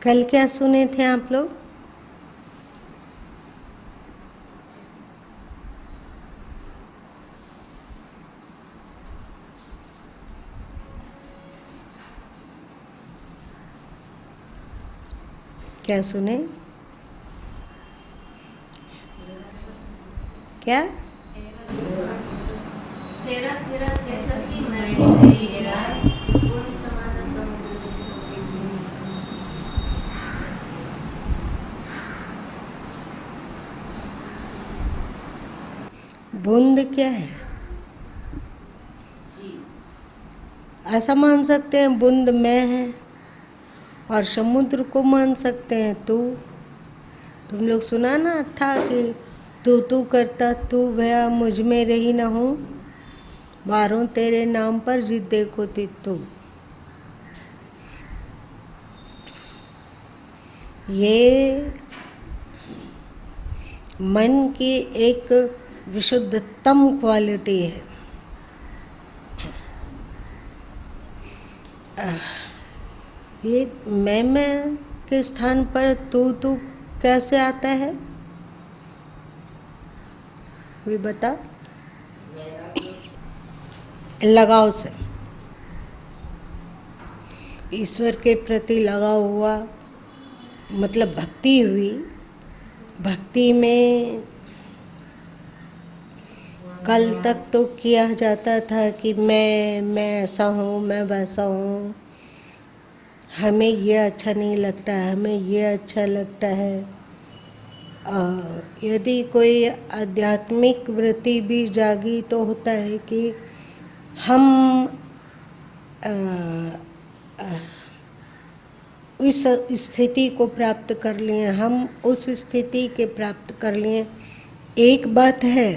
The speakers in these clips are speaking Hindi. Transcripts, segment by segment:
कल क्या सुने थे आप लोग? क्या सुने? क्या? तेरा तेरा कैसा की मैरिड एरा कौन समाना समुद्र बूंद क्या है? ऐसा मान सकते हैं बूंद मैं है, और समुद्र को मान सकते हैं तू। तुम लोग सुना ना था कि तू तू करता तू भया मुझ में रही न हूँ, मारूं तेरे नाम पर जिद देखो तू। ये मन की एक विशुद्धतम क्वालिटी है। ये मैं के स्थान पर तू कैसे आता है? कोई बता। लगाव से, ईश्वर के प्रति लगाव हुआ, मतलब भक्ति हुई। भक्ति में कल तक तो किया जाता था कि मैं ऐसा हूँ, मैं वैसा हूँ, हमें ये अच्छा नहीं लगता है, हमें ये अच्छा लगता है। यदि कोई आध्यात्मिक वृत्ति भी जागी तो होता है कि हम उस स्थिति को प्राप्त कर लिए, हम उस स्थिति के प्राप्त कर लिए। एक बात है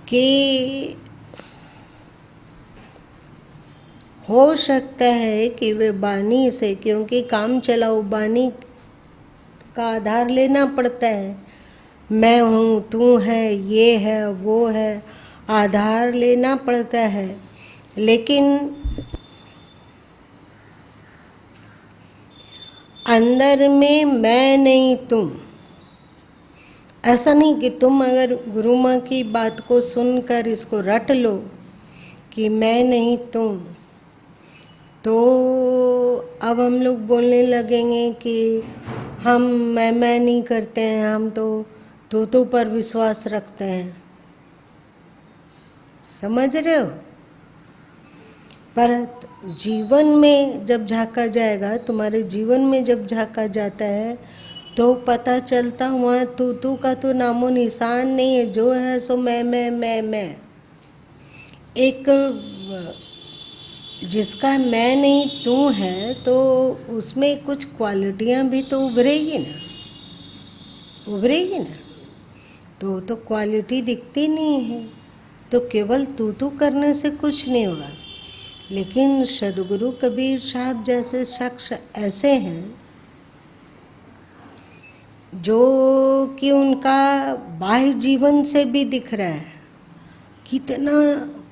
कि हो सकता है कि वे बानी से, क्योंकि काम चलाओ बानी का आधार लेना पड़ता है। मैं हूँ, तू है, ये है, वो है, आधार लेना पड़ता है। लेकिन अंदर में मैं नहीं तुम, ऐसा नहीं कि तुम अगर गुरु माँ की बात को सुनकर इसको रट लो कि मैं नहीं तुम, तो अब हम लोग बोलने लगेंगे कि हम मैं नहीं करते हैं, हम तो तू पर विश्वास रखते हैं। समझ रहे हो? पर जीवन में जब झांका जाएगा, तुम्हारे जीवन में जब झांका जाता है तो पता चलता वहाँ तू का तो नामो निशान नहीं है। जो है सो मैं। एक जिसका मैं नहीं तू है तो उसमें कुछ क्वालिटियाँ भी तो उभरेगी ना, उभरेगी ना। तो क्वालिटी दिखती नहीं है, तो केवल तू करने से कुछ नहीं होगा। लेकिन सदगुरु कबीर साहब जैसे शख्स ऐसे हैं जो कि उनका बाह्य जीवन से भी दिख रहा है। कितना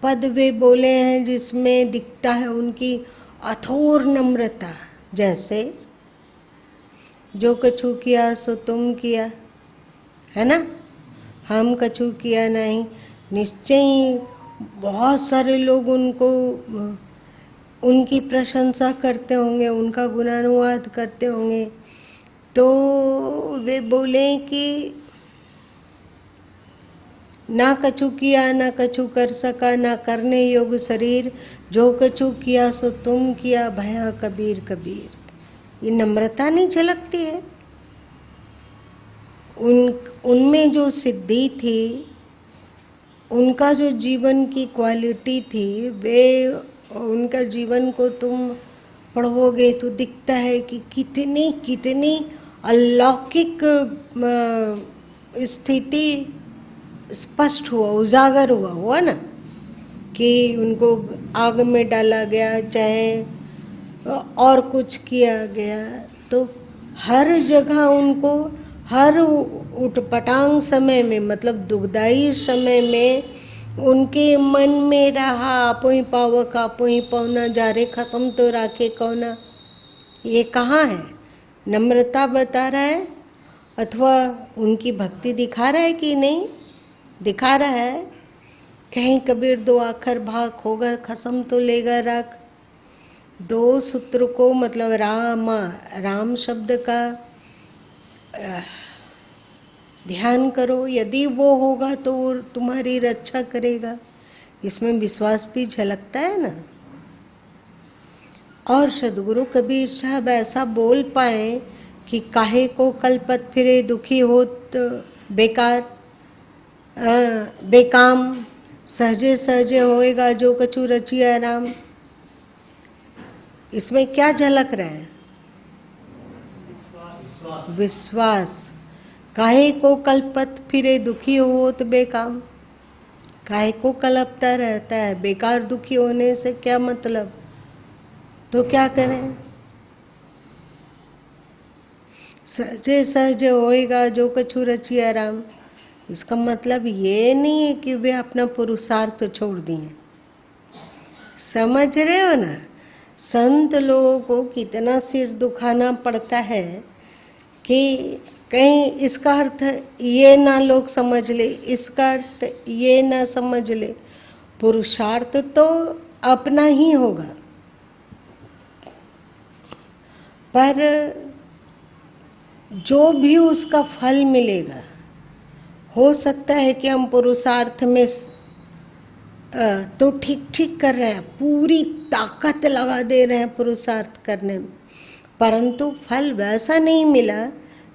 पद वे बोले हैं जिसमें दिखता है उनकी अथोर नम्रता। जैसे जो कछु किया सो तुम किया, है ना, हम कछु किया नहीं। निश्चय ही बहुत सारे लोग उनको उनकी प्रशंसा करते होंगे, उनका गुणानुवाद करते होंगे। तो वे बोले कि ना कछु किया, ना कछु कर सका, ना करने योग्य शरीर, जो कछु किया सो तुम किया, भया कबीर कबीर। ये नम्रता नहीं झलकती है उनमें? जो सिद्धि थी, उनका जो जीवन की क्वालिटी थी, वे उनका जीवन को तुम पढ़ोगे तो दिखता है कि कितनी कितनी अलौकिक स्थिति स्पष्ट हुआ, उजागर हुआ ना, कि उनको आग में डाला गया, चाहे और कुछ किया गया, तो हर जगह उनको हर उटपटांग समय में, मतलब दुखदाई समय में उनके मन में रहा आपो ही पावक आपो ही पवना, जा रे खसम तो राखे कौना। ये कहाँ है? नम्रता बता रहा है अथवा उनकी भक्ति दिखा रहा है कि नहीं दिखा रहा है? कहीं कबीर दो आखर भाग होगा खसम तो लेगा राख। दो सूत्र को मतलब राम शब्द का ध्यान करो, यदि वो होगा तो वो तुम्हारी रक्षा करेगा, इसमें विश्वास भी झलकता है ना। और सदगुरु कबीर साहब ऐसा बोल पाए कि काहे को कलपत फिरे दुखी होत बेकार बेकाम, सहजे सहजे होएगा जो कछु रचिया राम। इसमें क्या झलक रहा है? विश्वास। काहे को कलपत फिरे दुखी होत बेकाम, काहे को कलपता रहता है? बेकार दुखी होने से क्या मतलब? तो क्या करें? सहजे सहजे होएगा जो कछु रचिया राम। इसका मतलब ये नहीं है कि वे अपना पुरुषार्थ छोड़ दिए। समझ रहे हो ना? संत लोगों को कितना सिर दुखाना पड़ता है कि कहीं इसका अर्थ ये ना लोग समझ ले, इसका अर्थ ये ना समझ ले। पुरुषार्थ तो अपना ही होगा, पर जो भी उसका फल मिलेगा, हो सकता है कि हम पुरुषार्थ में तो ठीक ठीक कर रहे हैं, पूरी ताकत लगा दे रहे हैं पुरुषार्थ करने में, परंतु फल वैसा नहीं मिला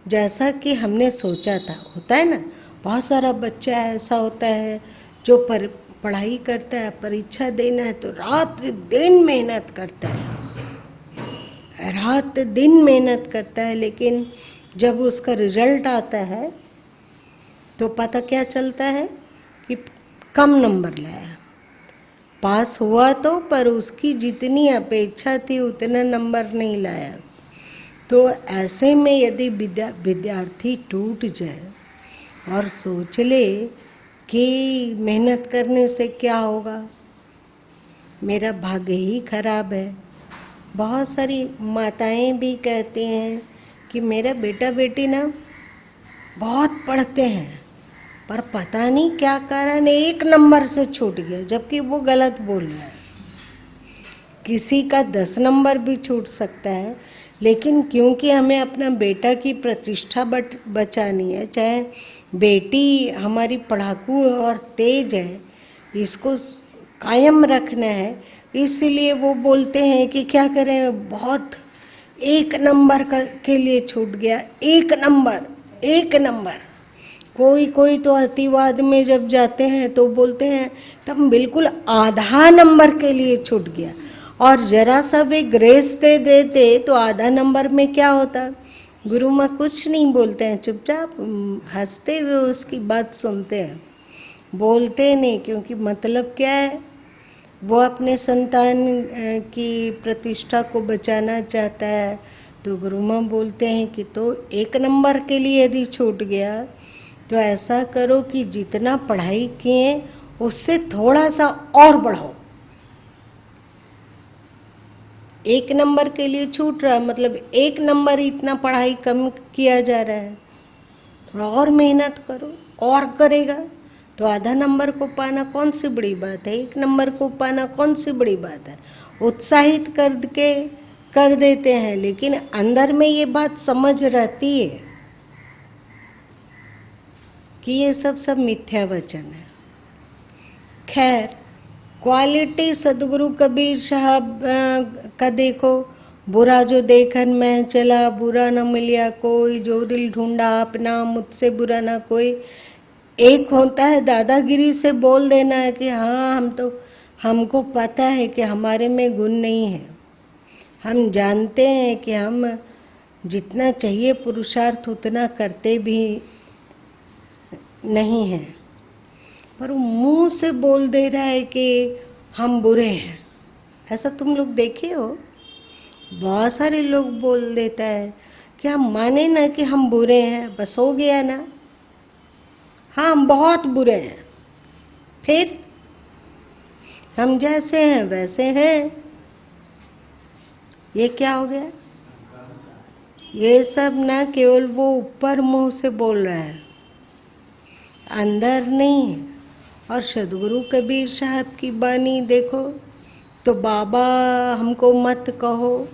जैसा कि हमने सोचा था। होता है ना, बहुत सारा बच्चा ऐसा होता है जो पढ़ाई करता है, परीक्षा देना है तो रात दिन मेहनत करता है, रात दिन मेहनत करता है, लेकिन जब उसका रिजल्ट आता है तो पता क्या चलता है कि कम नंबर लाया। पास हुआ तो, पर उसकी जितनी अपेक्षा थी उतना नंबर नहीं लाया। तो ऐसे में यदि विद्यार्थी टूट जाए और सोच ले कि मेहनत करने से क्या होगा, मेरा भाग्य ही खराब है। बहुत सारी माताएं भी कहती हैं कि मेरा बेटा बेटी ना बहुत पढ़ते हैं, पर पता नहीं क्या कारण एक नंबर से छूट गया, जबकि वो गलत बोल रहा है। किसी का 10 नंबर भी छूट सकता है, लेकिन क्योंकि हमें अपना बेटा की प्रतिष्ठा बचानी है, चाहे बेटी हमारी पढ़ाकू और तेज है, इसको कायम रखना है, इसलिए वो बोलते हैं कि क्या करें, बहुत एक नंबर के लिए छूट गया, एक नंबर। कोई तो अतिवाद में जब जाते हैं तो बोलते हैं तब बिल्कुल आधा नंबर के लिए छूट गया, और जरा सा वे ग्रेस दे देते तो आधा नंबर में क्या होता। गुरु माँ कुछ नहीं बोलते हैं, चुपचाप हंसते हुए उसकी बात सुनते हैं, बोलते नहीं, क्योंकि मतलब क्या है, वो अपने संतान की प्रतिष्ठा को बचाना चाहता है। तो गुरु माँ बोलते हैं कि तो एक नंबर के लिए यदि छूट गया तो ऐसा करो कि जितना पढ़ाई किए उससे थोड़ा सा और बढ़ाओ। एक नंबर के लिए छूट रहा, मतलब एक नंबर इतना पढ़ाई कम किया जा रहा है, थोड़ा और मेहनत करो, और करेगा तो आधा नंबर को पाना कौन सी बड़ी बात है, एक नंबर को पाना कौन सी बड़ी बात है। उत्साहित करके कर देते हैं, लेकिन अंदर में ये बात समझ रहती है कि ये सब मिथ्या वचन है। खैर, क्वालिटी सदगुरु कबीर साहब का देखो, बुरा जो देखन मैं चला, बुरा न मिलिया कोई, जो दिल ढूंढा अपना मुझसे बुरा ना कोई। एक होता है दादागिरी से बोल देना है कि हाँ हमको पता है कि हमारे में गुण नहीं है, हम जानते हैं कि हम जितना चाहिए पुरुषार्थ उतना करते भी नहीं है, पर वो मुंह से बोल दे रहा है कि हम बुरे हैं। ऐसा तुम लोग देखे हो, बहुत सारे लोग बोल देता है कि हम माने ना कि हम बुरे हैं, बस हो गया ना, हाँ हम बहुत बुरे हैं, फिर हम जैसे हैं वैसे हैं, ये क्या हो गया? ये सब ना केवल वो ऊपर मुंह से बोल रहा है, अंदर नहीं है। और सदगुरु कबीर साहब की बानी देखो तो बाबा हमको मत कहो,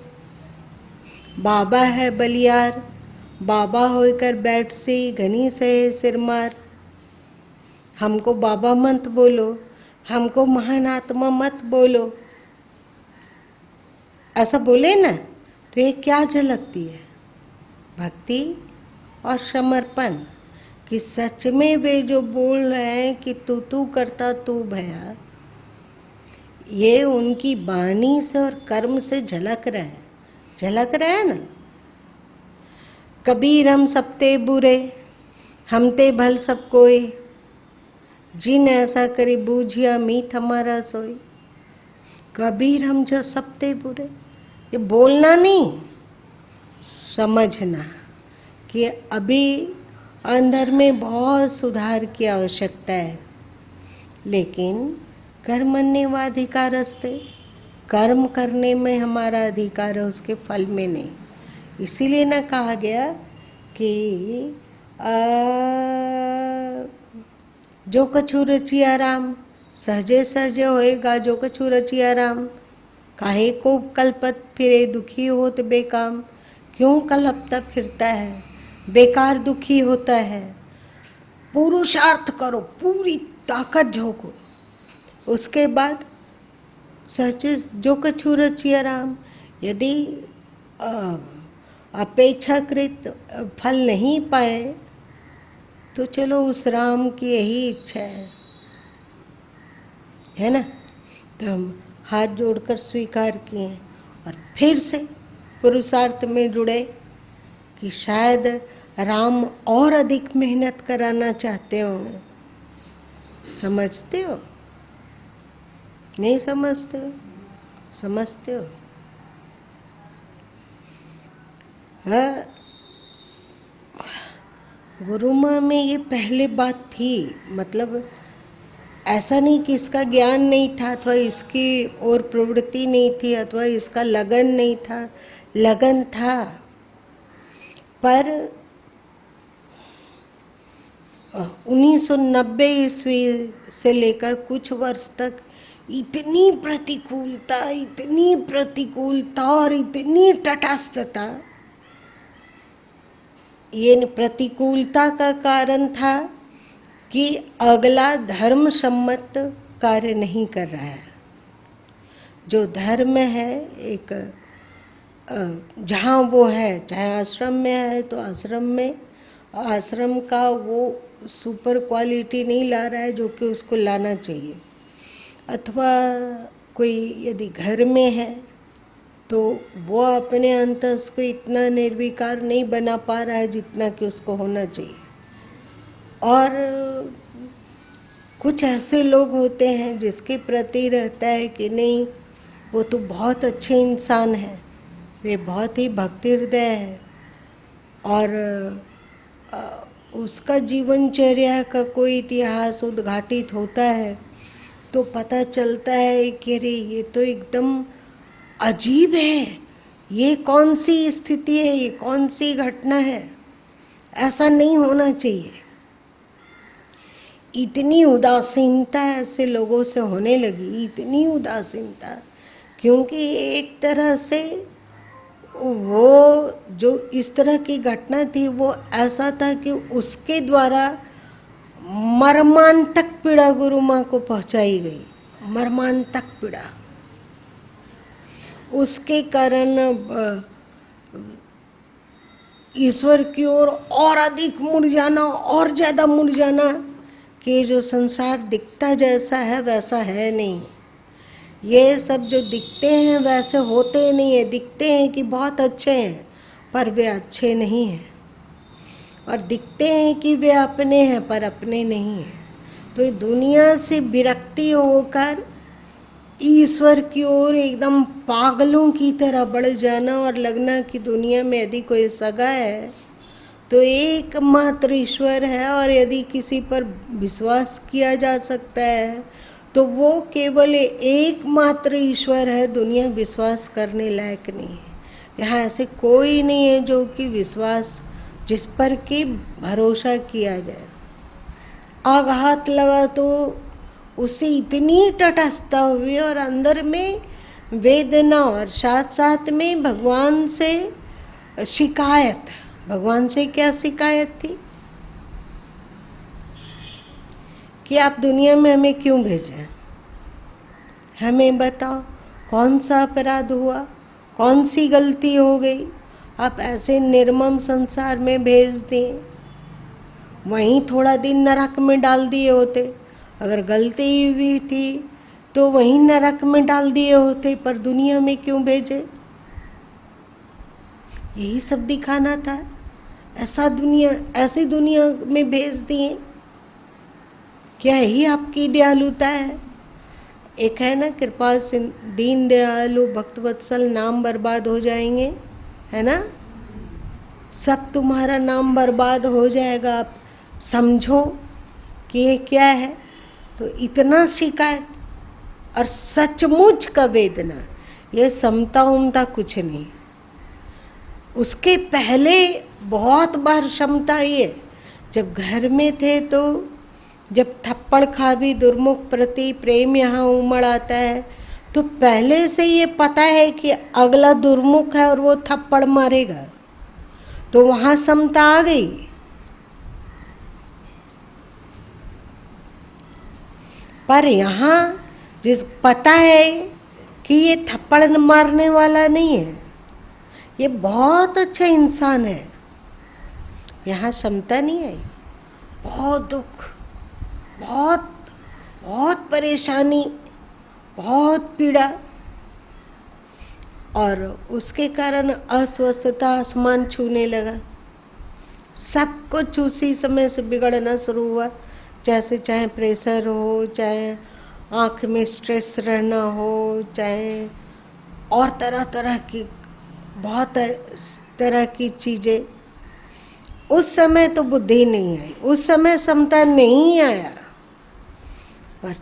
बाबा है बलियार, बाबा होकर बैठ सी घनी सहे सिर मार। हमको बाबा मत बोलो, हमको महान आत्मा मत बोलो, ऐसा बोले ना तो ये क्या झलकती है? भक्ति और समर्पण, कि सच में वे जो बोल रहे हैं कि तू करता तू भया, ये उनकी वाणी से और कर्म से झलक रहा है ना। कबीर हम सबते बुरे, हम ते भल सब कोई, जिन ऐसा करी बूझिया मीत हमारा सोई। कबीर हम जो सबते बुरे, ये बोलना नहीं, समझना कि अभी अंदर में बहुत सुधार की आवश्यकता है। लेकिन कर्मण्येवाधिकारस्ते, कर्म करने में हमारा अधिकार है, उसके फल में नहीं। इसीलिए ना कहा गया कि जो कछु रचिया राम, सहजे सहजे होएगा जो कछु रचिया राम। काहे को कल्पत फिरे दुखी होत बेकाम, क्यों कलपता फिरता है, बेकार दुखी होता है। पुरुषार्थ करो, पूरी ताकत झोंको, उसके बाद सहजे जो कछु रचिया राम। यदि अपेक्षाकृत फल नहीं पाए तो चलो उस राम की यही इच्छा है ना। तो हम हाथ जोड़कर स्वीकार किए और फिर से पुरुषार्थ में जुड़े कि शायद राम और अधिक मेहनत कराना चाहते होंगे। समझते हो? नहीं समझते हो? समझते हो? हाँ, गुरु माँ में ये पहले बात थी। मतलब ऐसा नहीं कि इसका ज्ञान नहीं था अथवा इसकी और प्रवृत्ति नहीं थी अथवा इसका लगन नहीं था, लगन था। पर 1990 ईस्वी से लेकर कुछ वर्ष तक इतनी प्रतिकूलता और इतनी तटस्थता, ये प्रतिकूलता का कारण था कि अगला धर्म सम्मत कार्य नहीं कर रहा है। जो धर्म है एक जहाँ वो है, चाहे आश्रम में है तो आश्रम का वो सुपर क्वालिटी नहीं ला रहा है जो कि उसको लाना चाहिए। अथवा कोई यदि घर में है तो वो अपने अंतस को इतना निर्विकार नहीं बना पा रहा है जितना कि उसको होना चाहिए। और कुछ ऐसे लोग होते हैं जिसके प्रति रहता है कि नहीं, वो तो बहुत अच्छे इंसान हैं, वे बहुत ही भक्ति हृदय है और उसका जीवनचर्या का कोई इतिहास उद्घाटित होता है तो पता चलता है कि अरे ये तो एकदम अजीब है, ये कौन सी स्थिति है, ये कौन सी घटना है, ऐसा नहीं होना चाहिए। इतनी उदासीनता ऐसे लोगों से होने लगी, इतनी उदासीनता, क्योंकि एक तरह से वो जो इस तरह की घटना थी वो ऐसा था कि उसके द्वारा मर्मांतक पीड़ा गुरु माँ को पहुँचाई गई, मर्मांतक पीड़ा। उसके कारण ईश्वर की ओर और अधिक मुरझाना और ज़्यादा मुरझाना कि जो संसार दिखता जैसा है वैसा है नहीं। ये सब जो दिखते हैं वैसे होते नहीं है, दिखते हैं कि बहुत अच्छे हैं पर वे अच्छे नहीं हैं, और दिखते हैं कि वे अपने हैं पर अपने नहीं हैं। तो दुनिया से विरक्ति होकर ईश्वर की ओर एकदम पागलों की तरह बढ़ जाना और लगना कि दुनिया में यदि कोई सगा है तो एकमात्र ईश्वर है, और यदि किसी पर विश्वास किया जा सकता है तो वो केवल एकमात्र ईश्वर है, दुनिया विश्वास करने लायक नहीं है। यहाँ ऐसे कोई नहीं है जो कि विश्वास जिस पर कि भरोसा किया जाए। आघात लगा तो उसे इतनी तटस्थता हुई और अंदर में वेदना और साथ साथ में भगवान से शिकायत। भगवान से क्या शिकायत थी कि आप दुनिया में हमें क्यों भेजे, हमें बताओ कौन सा अपराध हुआ, कौन सी गलती हो गई, आप ऐसे निर्मम संसार में भेज दिए। वहीं थोड़ा दिन नरक में डाल दिए होते, अगर गलती हुई थी तो वहीं नरक में डाल दिए होते, पर दुनिया में क्यों भेजे? यही सब दिखाना था। ऐसी दुनिया में भेज दिए। क्या यही आपकी दयालुता है? एक है ना कृपा सिंधु, दीन दयालु भक्तवत्सल, नाम बर्बाद हो जाएंगे, है ना, सब तुम्हारा नाम बर्बाद हो जाएगा, आप समझो कि ये क्या है। तो इतना शिकायत और सचमुच का वेदना, ये समता उमता कुछ नहीं। उसके पहले बहुत बार क्षमता ये, जब घर में थे तो जब थप्पड़ खा भी दुर्मुख प्रति प्रेम यहाँ उमड़ आता है, तो पहले से ये पता है कि अगला दुर्मुख है और वो थप्पड़ मारेगा, तो वहाँ समता आ गई। पर यहाँ जिस पता है कि ये थप्पड़ मारने वाला नहीं है, ये बहुत अच्छा इंसान है, यहाँ समता नहीं आई। बहुत दुख, बहुत बहुत परेशानी, बहुत पीड़ा, और उसके कारण अस्वस्थता आसमान छूने लगा। सब कुछ उसी समय से बिगड़ना शुरू हुआ, जैसे चाहे प्रेशर हो, चाहे आँख में स्ट्रेस रहना हो, चाहे और तरह तरह की बहुत तरह की चीज़ें। उस समय तो बुद्धि नहीं आई, उस समय समता नहीं आया, पर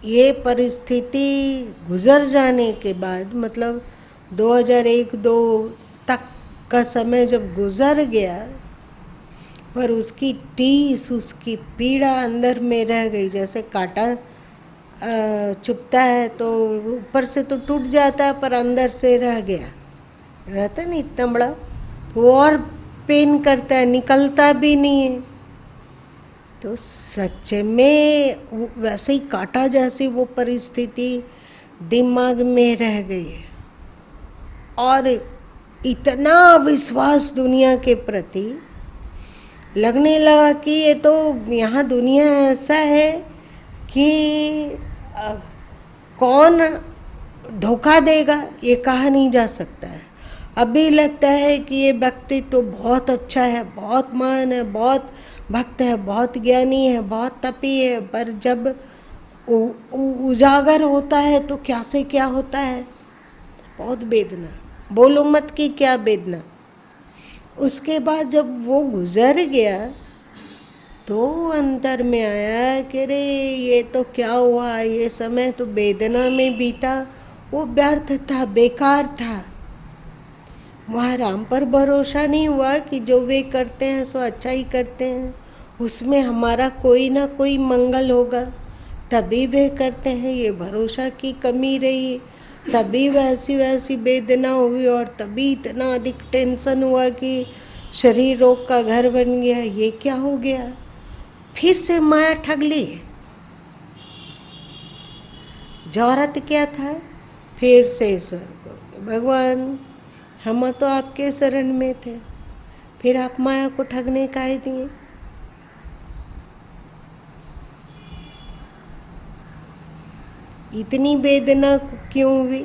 ये परिस्थिति गुजर जाने के बाद, मतलब 2001-2 तक का समय जब गुजर गया, पर उसकी टीस, उसकी पीड़ा अंदर में रह गई। जैसे कांटा चुभता है तो ऊपर से तो टूट जाता है, पर अंदर से रह गया, रहता नहीं इतना बड़ा, वो और पेन करता है, निकलता भी नहीं है। तो सच में वैसे ही कांटा जैसी वो परिस्थिति दिमाग में रह गई है, और इतना विश्वास दुनिया के प्रति लगने लगा कि ये तो यहाँ दुनिया ऐसा है कि कौन धोखा देगा ये कहा नहीं जा सकता है। अभी लगता है कि ये व्यक्ति तो बहुत अच्छा है, बहुत महान है, बहुत भक्त है, बहुत ज्ञानी है, बहुत तपी है, पर जब उजागर होता है तो क्या से क्या होता है, बहुत वेदना, बोलो मत कि क्या वेदना। उसके बाद जब वो गुजर गया तो अंतर में आया कि अरे ये तो क्या हुआ, ये समय तो वेदना में बीता, वो व्यर्थ था, बेकार था। वहाँ राम पर भरोसा नहीं हुआ कि जो वे करते हैं सो अच्छा ही करते हैं, उसमें हमारा कोई ना कोई मंगल होगा, तभी वे करते हैं, ये भरोसा की कमी रही, तभी वैसी वैसी वेदना हुई, और तभी इतना अधिक टेंशन हुआ कि शरीर रोग का घर बन गया। ये क्या हो गया? फिर से माया ठग ली। जरूरत क्या था? फिर से ईश्वर को, भगवान हम तो आपके शरण में थे, फिर आप माया को ठगने काहे दिए? इतनी वेदना क्यों हुई?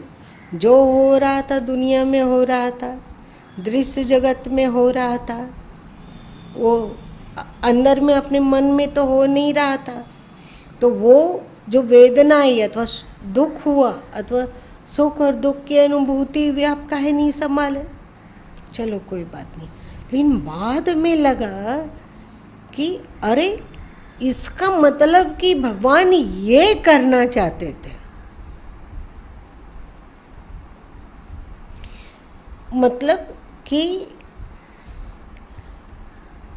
जो हो रहा था दुनिया में हो रहा था, दृश्य जगत में हो रहा था, वो अंदर में अपने मन में तो हो नहीं रहा था। तो वो जो वेदना आई अथवा दुख हुआ अथवा सुख और दुख की अनुभूति भी आप काहे नहीं संभाले? चलो कोई बात नहीं, लेकिन बाद में लगा कि अरे इसका मतलब कि भगवान ये करना चाहते थे। मतलब कि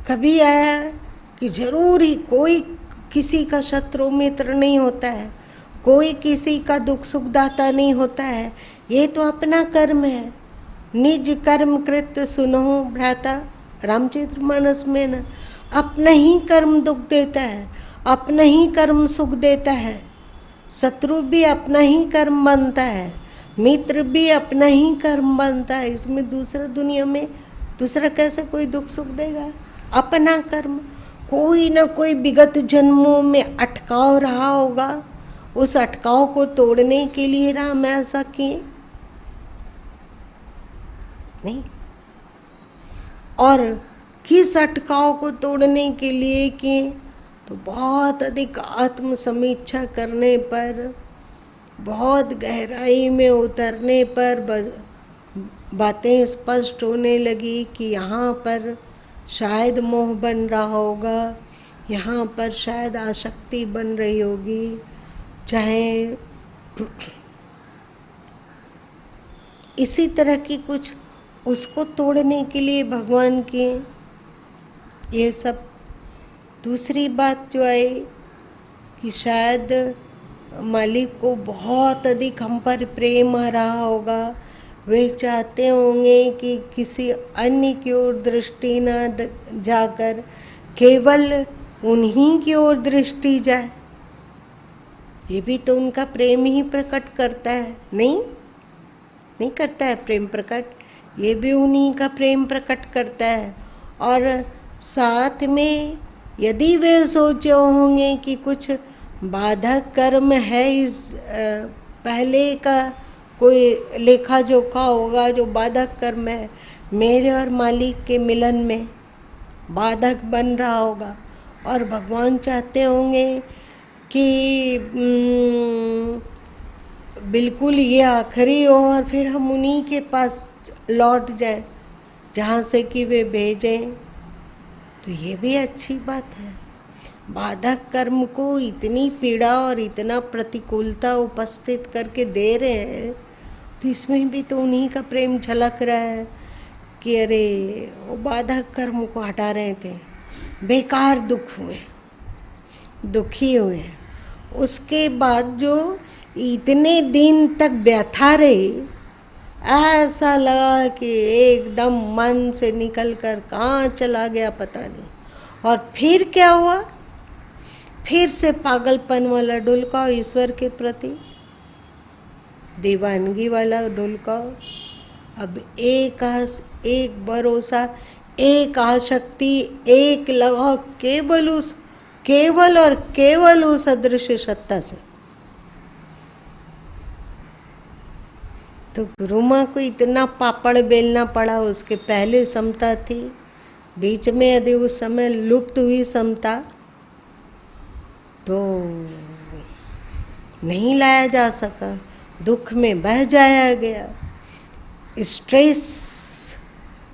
कभी आया कि जरूर ही कोई किसी का शत्रु मित्र नहीं होता है, कोई किसी का दुख सुख दाता नहीं होता है, ये तो अपना कर्म है। निज कर्म कृत सुनो भ्राता, रामचरितमानस में ना, अपना ही कर्म दुख देता है, अपना ही कर्म सुख देता है। शत्रु भी अपना ही कर्म बनता है, मित्र भी अपना ही कर्म बनता है। इसमें दूसरा दुनिया में दूसरा कैसे कोई दुख सुख देगा? अपना कर्म। कोई ना कोई विगत जन्मों में अटकाव रहा होगा, उस अटकाव को तोड़ने के लिए राम ऐसा किए नहीं। और किस अटकाव को तोड़ने के लिए किए? तो बहुत अधिक आत्म समीक्षा करने पर, बहुत गहराई में उतरने पर बातें स्पष्ट होने लगी कि यहाँ पर शायद मोह बन रहा होगा, यहाँ पर शायद आसक्ति बन रही होगी, चाहे इसी तरह की कुछ, उसको तोड़ने के लिए भगवान के ये सब। दूसरी बात जो आई कि शायद मालिक को बहुत अधिक हम पर प्रेम आ रहा होगा, वे चाहते होंगे कि किसी अन्य की ओर दृष्टि न जाकर केवल उन्हीं की ओर दृष्टि जाए। ये भी तो उनका प्रेम ही प्रकट करता है, नहीं करता है प्रेम प्रकट? ये भी उन्हीं का प्रेम प्रकट करता है। और साथ में यदि वे सोचे होंगे कि कुछ बाधक कर्म है, इस पहले का कोई लेखा जोखा होगा जो बाधक कर्म है, मेरे और मालिक के मिलन में बाधक बन रहा होगा, और भगवान चाहते होंगे कि बिल्कुल ये आखिरी हो और फिर हम उन्हीं के पास लौट जाएं जहाँ से कि वे भेजें। तो ये भी अच्छी बात है। बाधक कर्म को इतनी पीड़ा और इतना प्रतिकूलता उपस्थित करके दे रहे हैं, तो इसमें भी तो उन्हीं का प्रेम झलक रहा है कि अरे वो बाधक कर्म को हटा रहे थे, बेकार दुखी हुए। उसके बाद जो इतने दिन तक व्यथा रहे, ऐसा लगा कि एकदम मन से निकल कर कहाँ चला गया पता नहीं। और फिर क्या हुआ? फिर से पागलपन वाला ढुलकाव ईश्वर के प्रति, दीवानगी वाला ढुलकाव। अब एक आस, एक भरोसा, एक आसक्ति, एक लगाव केवल और केवल उस अदृश्य सत्ता से। तो गुरु माँ को इतना पापड़ बेलना पड़ा। उसके पहले समता थी, बीच में यदि उस समय लुप्त हुई समता तो नहीं लाया जा सका, दुख में बह जाया गया, स्ट्रेस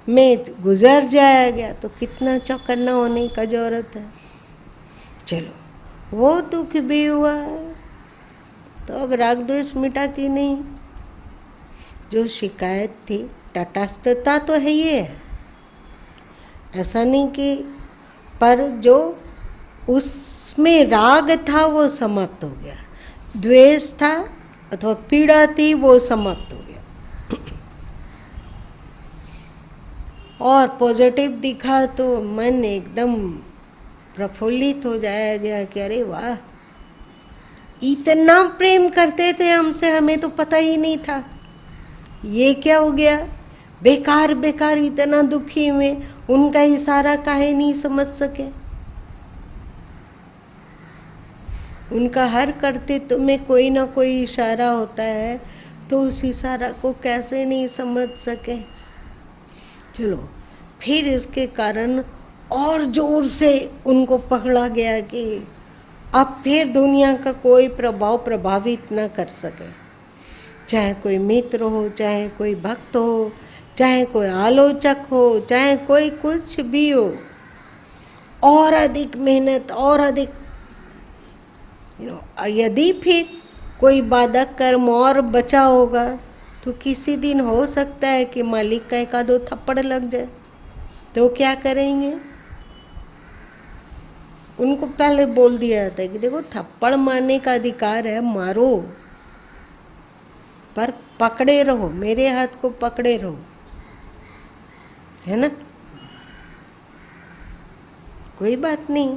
में गुजर जाया गया। तो कितना चौकन्ना होने का जरूरत है। चलो वो दुख भी हुआ, तो अब राग द्वेष मिटा कि नहीं? जो शिकायत थी, तटस्थता तो है, ये है ऐसा नहीं कि, पर जो उसमें राग था वो समाप्त हो गया, द्वेष था अथवा पीड़ा थी वो समाप्त हो गया। और पॉजिटिव दिखा तो मन एकदम प्रफुल्लित हो जाया गया कि अरे वाह, इतना प्रेम करते थे हमसे, हमें तो पता ही नहीं था, ये क्या हो गया? बेकार बेकार इतना दुखी हुए, उनका इशारा काहे नहीं समझ सके? उनका हर कर्तव्य में कोई ना कोई इशारा होता है, तो उस इशारा को कैसे नहीं समझ सके? चलो फिर इसके कारण और जोर से उनको पकड़ा गया कि अब फिर दुनिया का कोई प्रभाव प्रभावित न कर सके, चाहे कोई मित्र हो, चाहे कोई भक्त हो, चाहे कोई आलोचक हो, चाहे कोई कुछ भी हो। और अधिक मेहनत और अधिक यदि फिर कोई बाधक कर्म और बचा होगा तो किसी दिन हो सकता है कि मालिक का एक आधो थप्पड़ लग जाए, तो क्या करेंगे? उनको पहले बोल दिया जाता है कि देखो थप्पड़ मारने का अधिकार है, मारो, पर पकड़े रहो, मेरे हाथ को पकड़े रहो, है ना? कोई बात नहीं।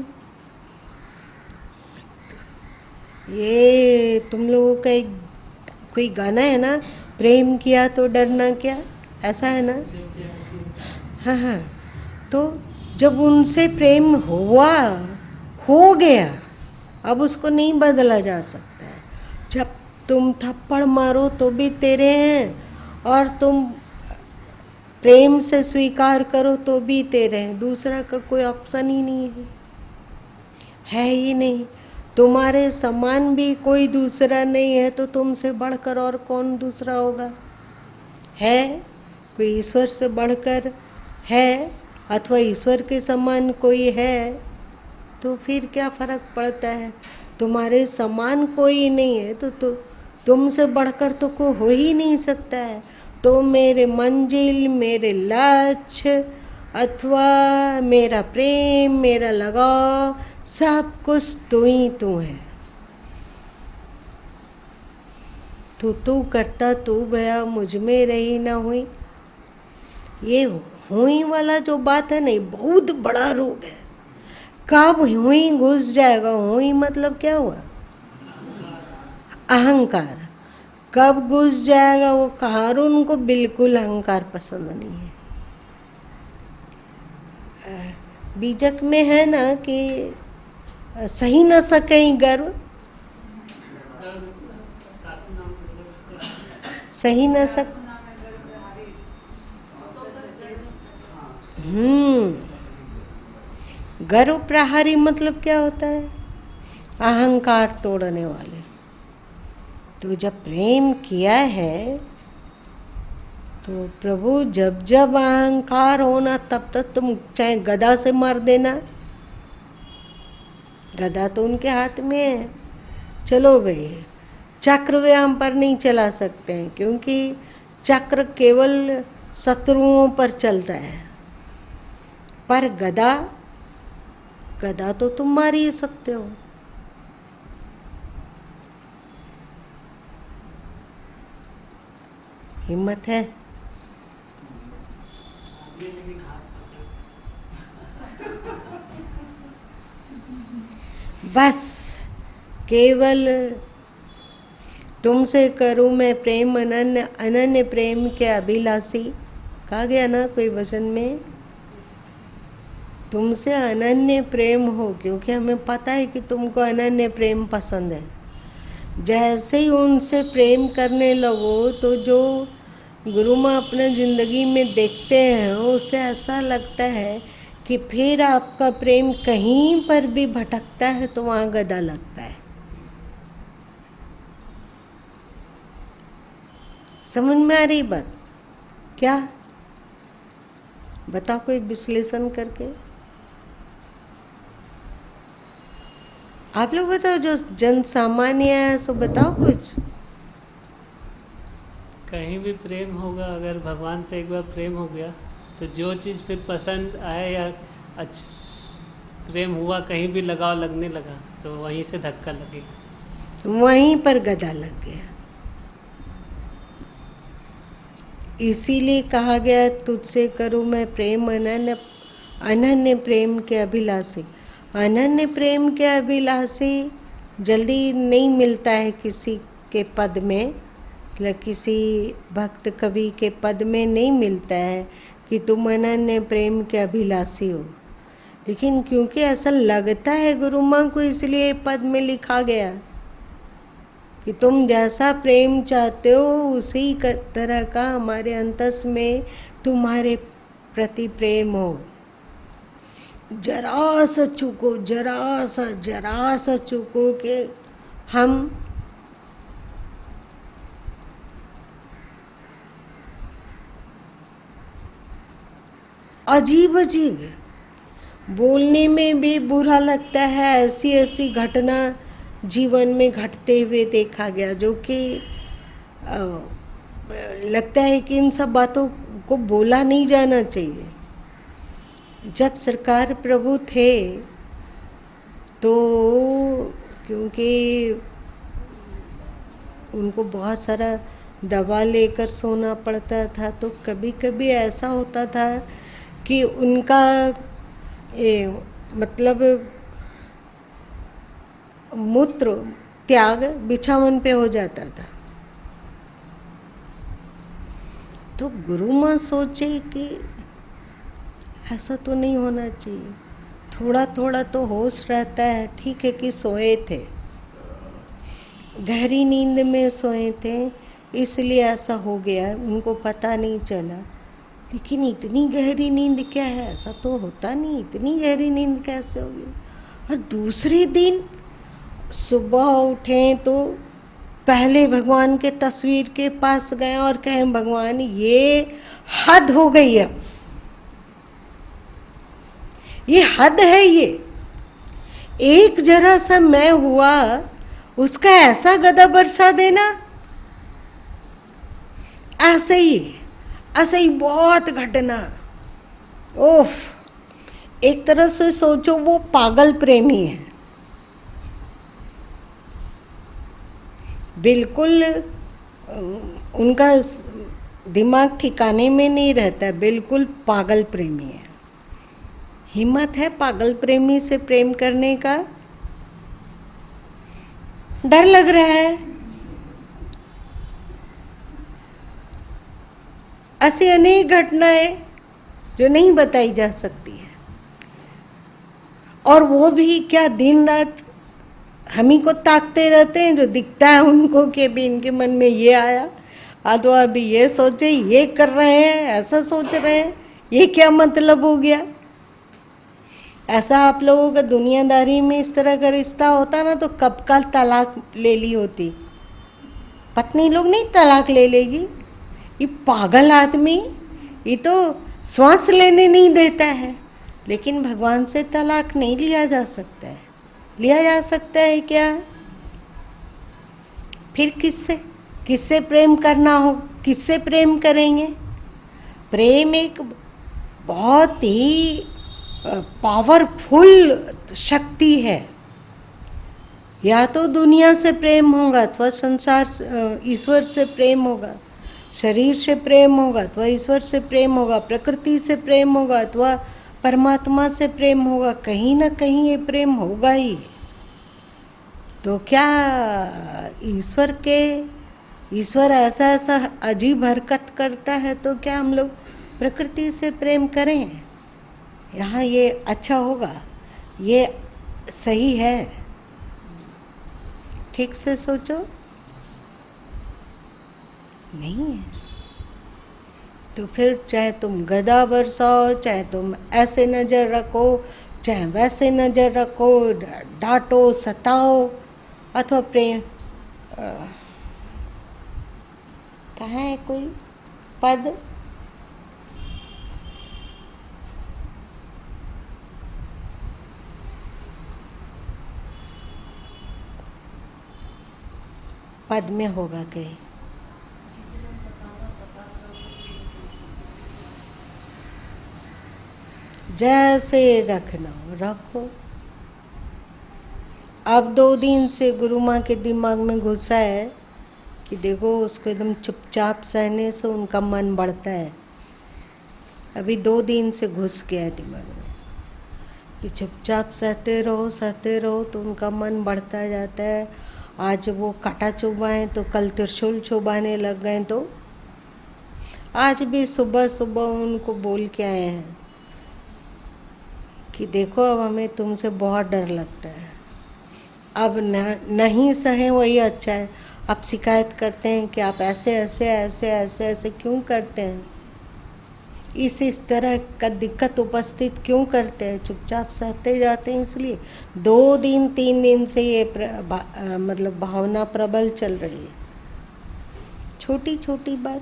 ये तुम लोगों का एक कोई गाना है ना, प्रेम किया तो डरना क्या, ऐसा है ना? हाँ हाँ। तो जब उनसे प्रेम हो गया, अब उसको नहीं बदला जा सकता है। जब तुम थप्पड़ मारो तो भी तेरे हैं, और तुम प्रेम से स्वीकार करो तो भी तेरे हैं, दूसरा का कोई ऑप्शन ही नहीं है ही नहीं। तुम्हारे समान भी कोई दूसरा नहीं है, तो तुमसे बढ़कर और कौन दूसरा होगा? है कोई ईश्वर से बढ़कर है, अथवा ईश्वर के समान कोई है, तो फिर क्या फर्क पड़ता है? तुम्हारे समान कोई नहीं है तो तुमसे बढ़कर तो कोई हो ही नहीं सकता है। तो मेरे मंजिल, मेरे लक्ष्य, अथवा मेरा प्रेम, मेरा लगाव, सब कुछ तू ही तू है। तू करता तू गया, मुझ में रही ना हुई। ये हुई वाला जो बात है नहीं, बहुत बड़ा रोग है। कब हुई घुस जाएगा? हुई मतलब क्या हुआ? अहंकार। कब घुस जाएगा वो कारून को बिल्कुल अहंकार पसंद नहीं है। बीजक में है ना कि सही न सके गर्व, सही न सक गर्व प्रहारी मतलब क्या होता है? अहंकार तोड़ने वाले। तो जब प्रेम किया है तो प्रभु जब जब अहंकार होना, तब तक तुम चाहे गदा से मार देना, गदा तो उनके हाथ में है। चलो भाई, चक्र वे हम पर नहीं चला सकते हैं, क्योंकि चक्र केवल शत्रुओं पर चलता है, पर गदा तो तुम मार ही सकते हो। हिम्मत है? बस केवल तुमसे करूं मैं प्रेम अनन्य, अनन्य प्रेम के अभिलाषी, कहा गया ना कोई वचन में, तुमसे अनन्य प्रेम हो, क्योंकि हमें पता है कि तुमको अनन्य प्रेम पसंद है। जैसे ही उनसे प्रेम करने लगो तो जो गुरु माँ अपने ज़िंदगी में देखते हैं, उससे ऐसा लगता है कि फिर आपका प्रेम कहीं पर भी भटकता है तो वहाँ गदा लगता है। समझ में आ रही बात? क्या बताओ कोई विश्लेषण करके? आप लोग बताओ, जो जन सामान्य है सो बताओ कुछ। कहीं भी प्रेम होगा, अगर भगवान से एक बार प्रेम हो गया तो जो चीज़ फिर पसंद आए या प्रेम हुआ, कहीं भी लगाव लगने लगा तो वहीं से धक्का लगेगा, वहीं पर गदा लग गया। इसीलिए कहा गया तुझसे करूँ मैं प्रेम अनन्य, अनन्य प्रेम के अभिलाषी। अनन्य प्रेम के अभिलाषी जल्दी नहीं मिलता है किसी के पद में, किसी भक्त कवि के पद में नहीं मिलता है कि तुम अनन्य प्रेम के अभिलाषी हो। लेकिन क्योंकि ऐसा लगता है गुरु माँ को, इसलिए पद में लिखा गया कि तुम जैसा प्रेम चाहते हो उसी तरह का हमारे अंतस में तुम्हारे प्रति प्रेम हो। जरा सा चूको, जरा सा चूको कि हम अजीब अजीब बोलने में भी बुरा लगता है। ऐसी ऐसी घटना जीवन में घटते हुए देखा गया, जो कि लगता है कि इन सब बातों को बोला नहीं जाना चाहिए। जब सरकार प्रभु थे तो क्योंकि उनको बहुत सारा दवा लेकर सोना पड़ता था, तो कभी कभी ऐसा होता था कि उनका मतलब मूत्र त्याग बिछावन पे हो जाता था। तो गुरु माँ सोचे कि ऐसा तो नहीं होना चाहिए, थोड़ा थोड़ा तो होश रहता है। ठीक है कि सोए थे, गहरी नींद में सोए थे, इसलिए ऐसा हो गया, उनको पता नहीं चला। लेकिन इतनी गहरी नींद क्या है, ऐसा तो होता नहीं, इतनी गहरी नींद कैसे होगी। और दूसरे दिन सुबह उठे तो पहले भगवान के तस्वीर के पास गए और कहें भगवान ये हद हो गई है, ये हद है, ये एक जरा सा मैं हुआ उसका ऐसा गदा बरसा देना। ऐसे ही बहुत घटना। ओह, एक तरह से सोचो वो पागल प्रेमी है, बिल्कुल उनका दिमाग ठिकाने में नहीं रहता, बिल्कुल पागल प्रेमी है। हिम्मत है पागल प्रेमी से प्रेम करने का? डर लग रहा है। ऐसी अनेक घटनाएं जो नहीं बताई जा सकती है, और वो भी क्या दिन रात हम ही को ताकते रहते हैं। जो दिखता है उनको कि भी इनके मन में ये आया, तो अभी ये सोचे, ये कर रहे हैं, ऐसा सोच रहे हैं, ये क्या मतलब हो गया। ऐसा आप लोगों का दुनियादारी में इस तरह का रिश्ता होता ना तो कब का तलाक ले ली होती। पत्नी लोग नहीं तलाक ले लेगी, ये पागल आदमी, ये तो श्वास लेने नहीं देता है। लेकिन भगवान से तलाक नहीं लिया जा सकता है। लिया जा सकता है क्या? फिर किससे प्रेम करना हो, किससे प्रेम करेंगे? प्रेम एक बहुत ही पावरफुल शक्ति है। या तो दुनिया से प्रेम होगा अथवा संसार ईश्वर से प्रेम होगा, शरीर से प्रेम होगा अथवा ईश्वर से प्रेम होगा, प्रकृति से प्रेम होगा अथवा परमात्मा से प्रेम होगा। कहीं ना कहीं ये प्रेम होगा ही। तो क्या ईश्वर ऐसा अजीब हरकत करता है, तो क्या हम लोग प्रकृति से प्रेम करें? यहाँ ये अच्छा होगा, ये सही है? ठीक से सोचो। नहीं है तो फिर चाहे तुम गदा बरसाओ, चाहे तुम ऐसे नज़र रखो, चाहे वैसे नज़र रखो, डांटो सताओ अथवा प्रेम। कहाँ है कोई पद? पद में होगा कहीं। जैसे रखना हो रखो। अब 2 दिन से गुरु माँ के दिमाग में घुसा है कि देखो उसको एकदम चुपचाप सहने से उनका मन बढ़ता है। अभी 2 दिन से घुस गया है दिमाग में कि चुपचाप सहते रहो तो उनका मन बढ़ता जाता है। आज वो कांटा चुभाएं तो कल त्रिशूल चुभाने लग गए। तो आज भी सुबह सुबह उनको बोल के आए हैं कि देखो अब हमें तुमसे बहुत डर लगता है, अब नहीं सहे वही अच्छा है। अब शिकायत करते हैं कि आप ऐसे क्यों करते हैं, इस तरह का दिक्कत उपस्थित क्यों करते हैं, चुपचाप सहते जाते हैं। इसलिए 2 दिन 3 दिन से ये मतलब भावना प्रबल चल रही है। छोटी छोटी बात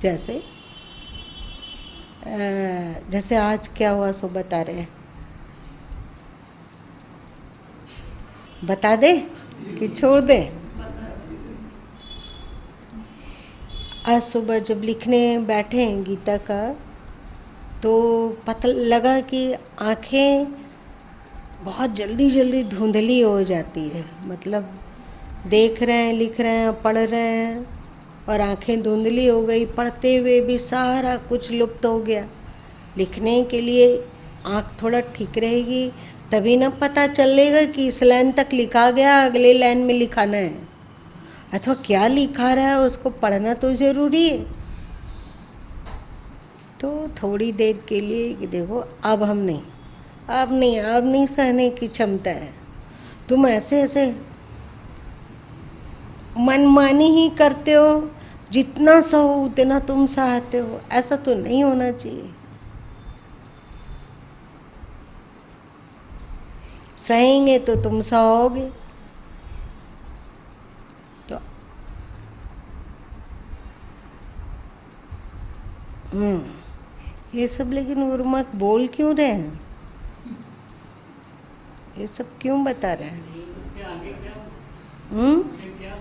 जैसे आज क्या हुआ सो बता रहे हैं। बता दे कि छोड़ दे? आज सुबह जब लिखने बैठे हैं गीता का, तो पता लगा कि आँखें बहुत जल्दी जल्दी धुंधली हो जाती है। मतलब देख रहे हैं, लिख रहे हैं, पढ़ रहे हैं और आँखें धुंधली हो गई। पढ़ते हुए भी सारा कुछ लुप्त हो गया। लिखने के लिए आँख थोड़ा ठीक रहेगी तभी ना पता चलेगा कि इस लाइन तक लिखा गया, अगले लाइन में लिखाना है, अथवा क्या लिखा रहा है उसको पढ़ना तो ज़रूरी है। तो थोड़ी देर के लिए कि देखो अब नहीं सहने की क्षमता है। तुम ऐसे ऐसे मनमानी ही करते हो, जितना सहो उतना तुम सहते हो, ऐसा तो नहीं होना चाहिए। सहेंगे तो तुम सहोगे। तो ये सब लेकिन गुरुमुख बोल क्यों रहे हैं? ये सब क्यों बता रहे हैं? उसके आगे क्या फिर क्या?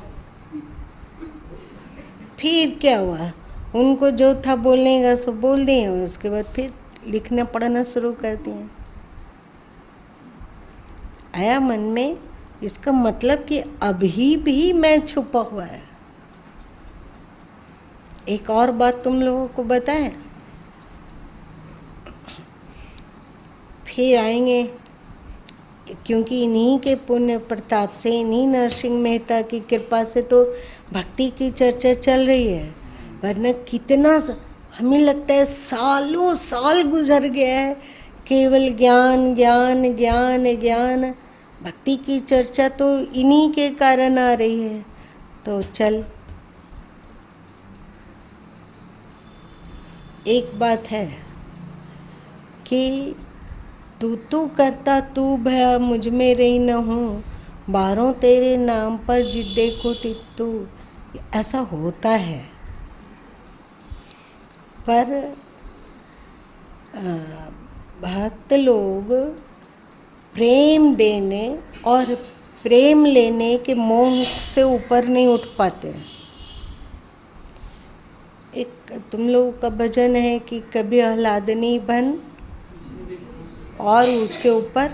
फिर क्या हुआ? उनको जो था बोलने का सो बोल दिए, उसके बाद फिर लिखना पढ़ना शुरू कर दिए। आया मन में इसका मतलब कि अभी भी मैं छुपा हुआ है। एक और बात तुम लोगों को बताएं, फिर आएंगे, क्योंकि इन्हीं के पुण्य प्रताप से, इन्हीं नरसिंह मेहता की कृपा से तो भक्ति की चर्चा चल रही है। वरना कितना हमें लगता है सालों साल गुजर गया है केवल ज्ञान ज्ञान ज्ञान ज्ञान। भक्ति की चर्चा तो इन्हीं के कारण आ रही है। तो चल, एक बात है कि तू करता तू भया मुझ में रही न हूँ, बारों तेरे नाम पर जिद देखो तू, ऐसा होता है। पर भक्त लोग प्रेम देने और प्रेम लेने के मोह से ऊपर नहीं उठ पाते हैं। एक तुम लोगों का भजन है कि कभी आह्लादनी बन, और उसके ऊपर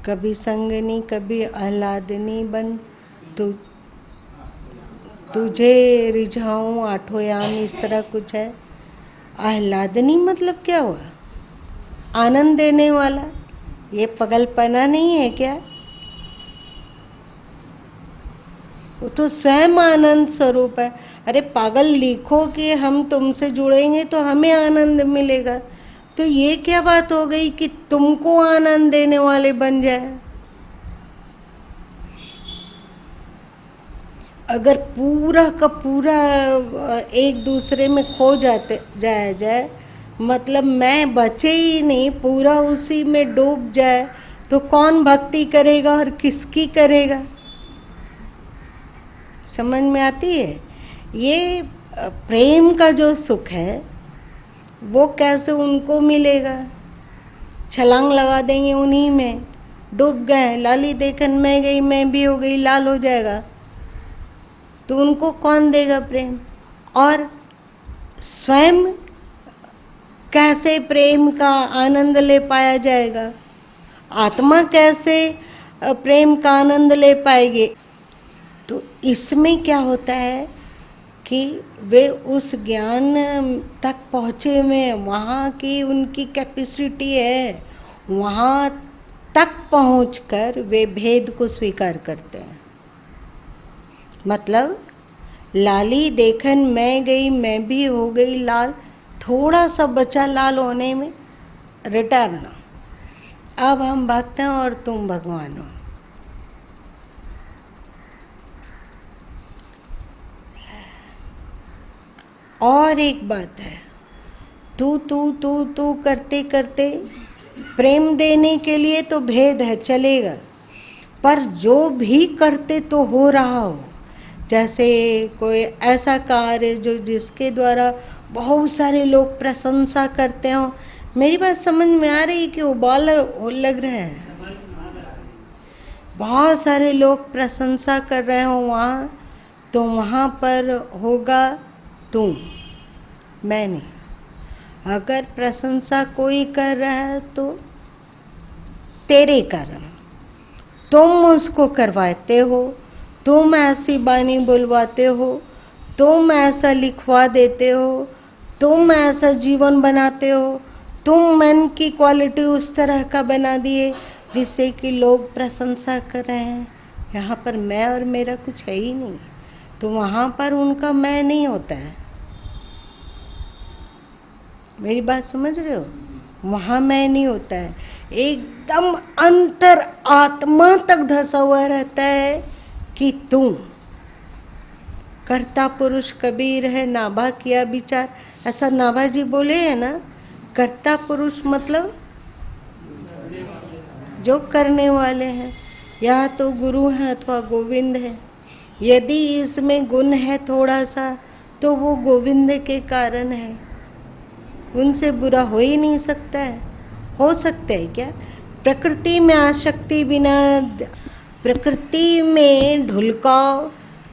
कभी संगनी कभी आह्लादनी बन, तुझे रिझाऊं आठों याम, इस तरह कुछ है। आह्लादनी मतलब क्या हुआ? आनंद देने वाला। ये पगलपना नहीं है क्या? वो तो स्वयं आनंद स्वरूप है। अरे पागल, लिखो कि हम तुमसे जुड़ेंगे तो हमें आनंद मिलेगा, तो ये क्या बात हो गई कि तुमको आनंद देने वाले बन जाए? अगर पूरा का पूरा एक दूसरे में खो जाए, मतलब मैं बचे ही नहीं, पूरा उसी में डूब जाए, तो कौन भक्ति करेगा और किसकी करेगा? समझ में आती है? ये प्रेम का जो सुख है वो कैसे उनको मिलेगा? छलांग लगा देंगे उन्हीं में, डूब गए, लाली देखन मैं गई मैं भी हो गई लाल हो जाएगा, तो उनको कौन देगा प्रेम? और स्वयं कैसे प्रेम का आनंद ले पाया जाएगा? आत्मा कैसे प्रेम का आनंद ले पाएगी? तो इसमें क्या होता है कि वे उस ज्ञान तक पहुँचे हुए, वहाँ की उनकी कैपेसिटी है, वहाँ तक पहुँचकर वे भेद को स्वीकार करते हैं। मतलब लाली देखन मैं गई मैं भी हो गई लाल, थोड़ा सा बचा लाल होने में, रिटर्न। अब हम भक्त हैं और तुम भगवान हो। और एक बात है, तू करते करते प्रेम देने के लिए तो भेद है, चलेगा, पर जो भी करते तो हो रहा हो, जैसे कोई ऐसा कार्य जो जिसके द्वारा बहुत सारे लोग प्रशंसा करते हो। मेरी बात समझ में आ रही है कि उबाल लग रहा है? बहुत सारे लोग प्रशंसा कर रहे हो वहाँ, तो वहाँ पर होगा तुम, मैं नहीं। अगर प्रशंसा कोई कर रहा है तो तेरे कारण तुम उसको करवाते हो, तुम ऐसी बानी बुलवाते हो, तुम ऐसा लिखवा देते हो, तुम ऐसा जीवन बनाते हो, तुम मन की क्वालिटी उस तरह का बना दिए जिससे कि लोग प्रशंसा कर रहे हैं। यहाँ पर मैं और मेरा कुछ है ही नहीं, तो वहाँ पर उनका मैं नहीं होता है। मेरी बात समझ रहे हो? वहाँ मैं नहीं होता है, एकदम अंतर आत्मा तक धसा हुआ रहता है कि तुम। कर्ता पुरुष कबीर है, नाभा किया विचार, ऐसा नाभा जी बोले है ना। कर्ता पुरुष मतलब जो करने वाले हैं, या तो गुरु हैं अथवा गोविंद है। यदि इसमें गुण है थोड़ा सा तो वो गोविंद के कारण है, उनसे बुरा हो ही नहीं सकता है। हो सकता है क्या? प्रकृति में आसक्ति बिना, प्रकृति में ढुलकाव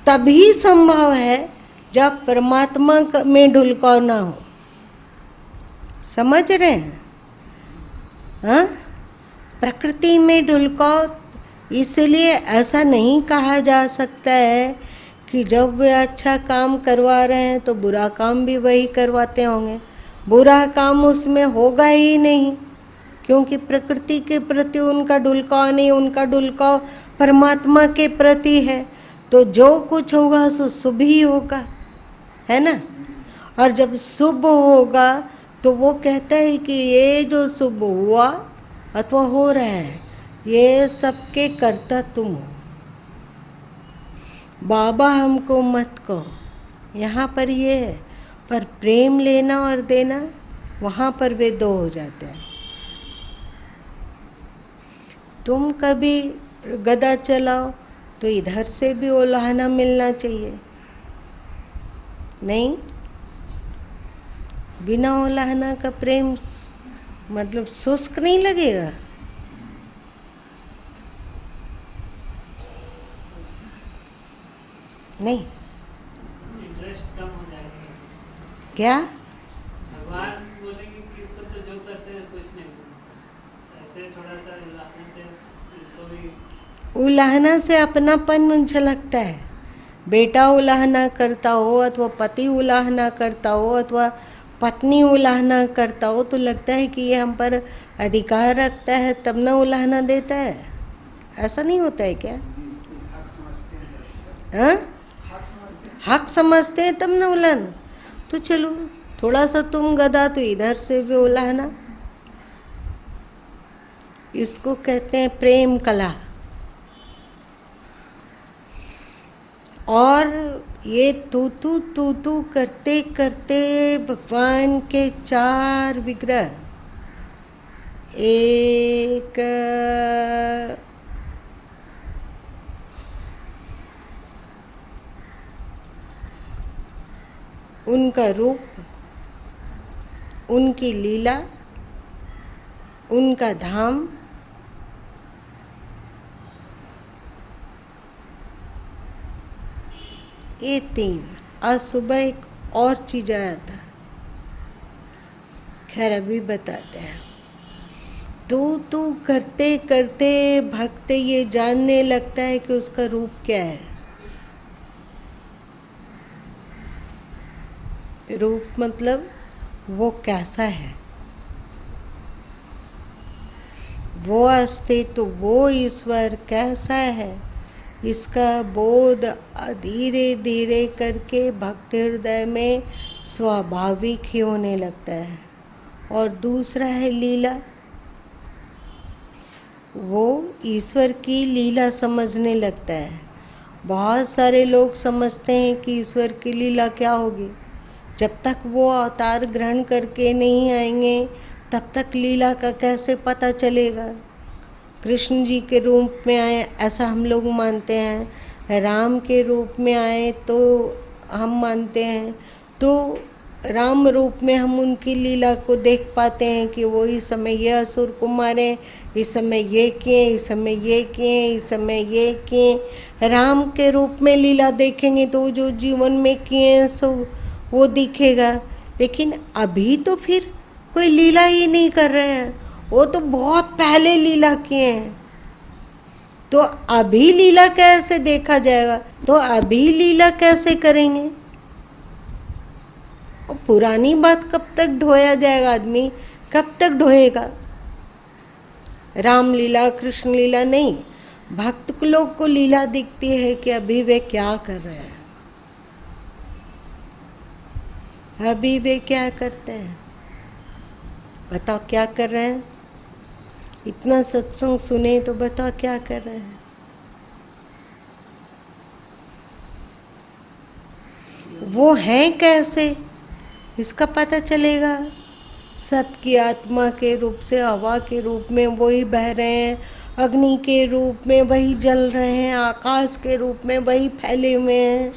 तभी संभव है जब परमात्मा में ढुलकाव ना हो। समझ रहे हैं? हाँ, प्रकृति में ढुलकाव इसलिए ऐसा नहीं कहा जा सकता है कि जब वे अच्छा काम करवा रहे हैं तो बुरा काम भी वही करवाते होंगे। बुरा काम उसमें होगा ही नहीं, क्योंकि प्रकृति के प्रति उनका ढुलकाव नहीं, उनका ढुलकाव परमात्मा के प्रति है। तो जो कुछ होगा सो शुभ ही होगा, है ना। और जब शुभ होगा तो वो कहता है कि ये जो शुभ हुआ अथवा हो रहा है, ये सबके कर्ता तुम हो। बाबा हमको मत कहो, यहाँ पर ये है। पर प्रेम लेना और देना, वहाँ पर वे दो हो जाते हैं। तुम कभी गदा चलाओ तो इधर से भी उलाहना मिलना चाहिए, नहीं? बिना उलाहना का प्रेम मतलब शुष्क नहीं लगेगा। नहीं, इंटरेस्ट कम हो जाएगा। क्या? भगवान बोलेंगे कि इसको तो जो करते हैं कुछ नहीं, ऐसे थोड़ा सा इलाके से उनको भी उलाहना से अपनापन झलकता है। बेटा उलाहना करता हो अथवा पति उलाहना करता हो अथवा पत्नी उलाहना करता हो तो लगता है कि ये हम पर अधिकार रखता है, तब ना उलाहना देता है। ऐसा नहीं होता है क्या? हाँ, हक समझते हैं तब ना उलाहना। तो चलो थोड़ा सा तुम गदा तो इधर से भी उलाहना। इसको कहते हैं प्रेम कला। और ये तू तू करते करते भगवान के 4 विग्रह, एक उनका रूप, उनकी लीला, उनका धाम, ये 3। आज सुबह एक और चीज आया था, खैर अभी बताते हैं। तू करते करते भक्त ये जानने लगता है कि उसका रूप क्या है। रूप मतलब वो कैसा है, वो अस्तित्व, वो ईश्वर कैसा है, इसका बोध धीरे धीरे करके भक्त हृदय में स्वाभाविक ही होने लगता है। और दूसरा है लीला, वो ईश्वर की लीला समझने लगता है। बहुत सारे लोग समझते हैं कि ईश्वर की लीला क्या होगी, जब तक वो अवतार ग्रहण करके नहीं आएंगे तब तक लीला का कैसे पता चलेगा। कृष्ण जी के रूप में आए ऐसा हम लोग मानते हैं, राम के रूप में आए तो हम मानते हैं, तो राम रूप में हम उनकी लीला को देख पाते हैं कि वही समय ये असुर को मारे, इस समय ये किए, इस समय ये किए, इस समय ये किए। राम के रूप में लीला देखेंगे तो जो जीवन में किए सो वो दिखेगा। लेकिन अभी तो फिर कोई लीला ही नहीं कर रहे हैं, वो तो बहुत पहले लीला किए हैं। तो अभी लीला कैसे देखा जाएगा? तो अभी लीला कैसे करेंगे? और पुरानी बात कब तक ढोया जाएगा? आदमी कब तक ढोएगा? राम लीला, कृष्ण लीला नहीं, भक्त लोग को लीला दिखती है कि अभी वे क्या कर रहे हैं, अभी वे क्या करते हैं। बताओ क्या कर रहे हैं? इतना सत्संग सुने तो बताओ क्या कर रहे हैं? वो हैं कैसे, इसका पता चलेगा। सबकी आत्मा के रूप से, हवा के रूप में वही बह रहे हैं, अग्नि के रूप में वही जल रहे हैं, आकाश के रूप में वही फैले हुए हैं।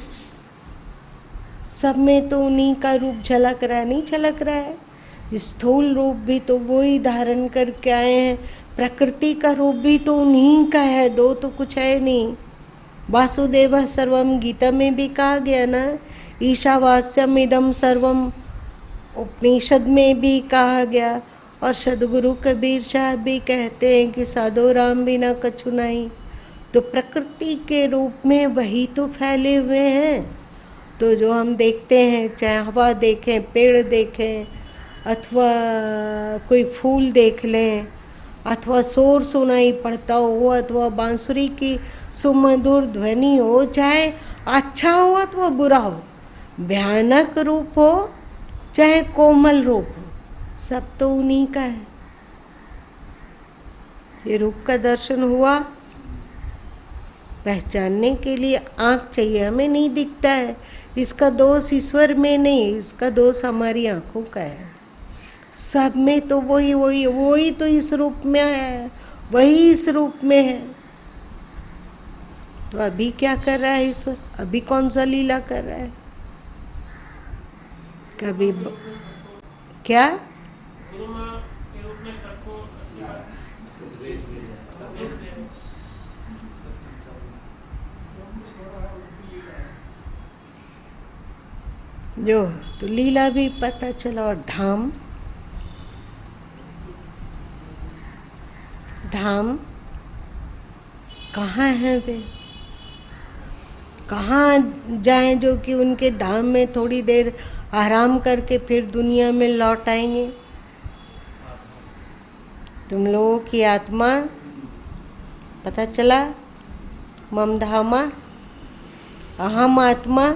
सब में तो उन्हीं का रूप झलक रहा है, नहीं झलक रहा है? स्थूल रूप भी तो वही धारण करके आए हैं, प्रकृति का रूप भी तो उन्हीं का है, दो तो कुछ है नहीं। वासुदेव सर्वम गीता में भी कहा गया ना, ईशावास्यम इदम सर्वम उपनिषद में भी कहा गया। और सदगुरु कबीर साहब भी कहते हैं कि साधो राम बिना कछु नहीं। तो प्रकृति के रूप में वही तो फैले हुए हैं। तो जो हम देखते हैं, चाहे हवा देखें, पेड़ देखें, अथवा कोई फूल देख लें, अथवा शोर सुनाई पड़ता हो, अथवा बांसुरी की सुमधुर ध्वनि हो, चाहे अच्छा हो अथवा बुरा हो, भयानक रूप हो चाहे कोमल रूप हो, सब तो उन्हीं का है। ये रूप का दर्शन हुआ। पहचानने के लिए आँख चाहिए, हमें नहीं दिखता है। इसका दोष ईश्वर में नहीं, इसका दोष हमारी आँखों का है। सब में तो वही वही वही तो इस रूप में आया है, वही इस रूप में है। तो अभी क्या कर रहा है ईश्वर? अभी कौन सा लीला कर रहा है? कभी क्या जो तो लीला भी पता चला। और धाम, धाम कहाँ हैं वे? कहाँ जाएं जो कि उनके धाम में थोड़ी देर आराम करके फिर दुनिया में लौट आएंगे? तुम लोगों की आत्मा, पता चला, मम धामा अहम आत्मा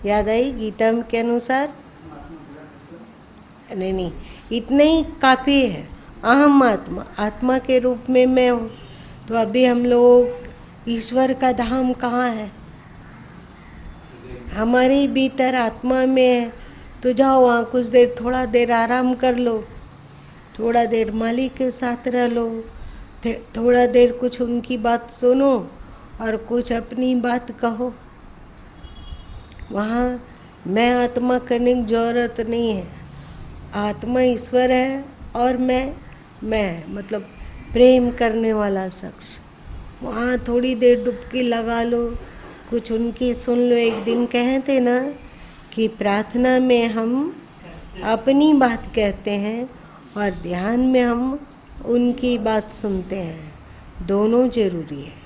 याद आई गीता के अनुसार? नहीं, इतना ही काफ़ी है। अहम आत्मा, आत्मा के रूप में मैं हूँ। तो अभी हम लोग, ईश्वर का धाम कहाँ है? हमारे भीतर आत्मा में है। तो जाओ वहाँ कुछ देर, थोड़ा देर आराम कर लो, थोड़ा देर मालिक के साथ रह लो, थोड़ा देर कुछ उनकी बात सुनो और कुछ अपनी बात कहो। वहाँ मैं आत्मा करने की जरूरत नहीं है। आत्मा ईश्वर है और मैं मतलब प्रेम करने वाला शख्स। वहाँ थोड़ी देर डुबकी लगा लो, कुछ उनकी सुन लो। एक दिन कहे थे ना कि प्रार्थना में हम अपनी बात कहते हैं और ध्यान में हम उनकी बात सुनते हैं, दोनों जरूरी है।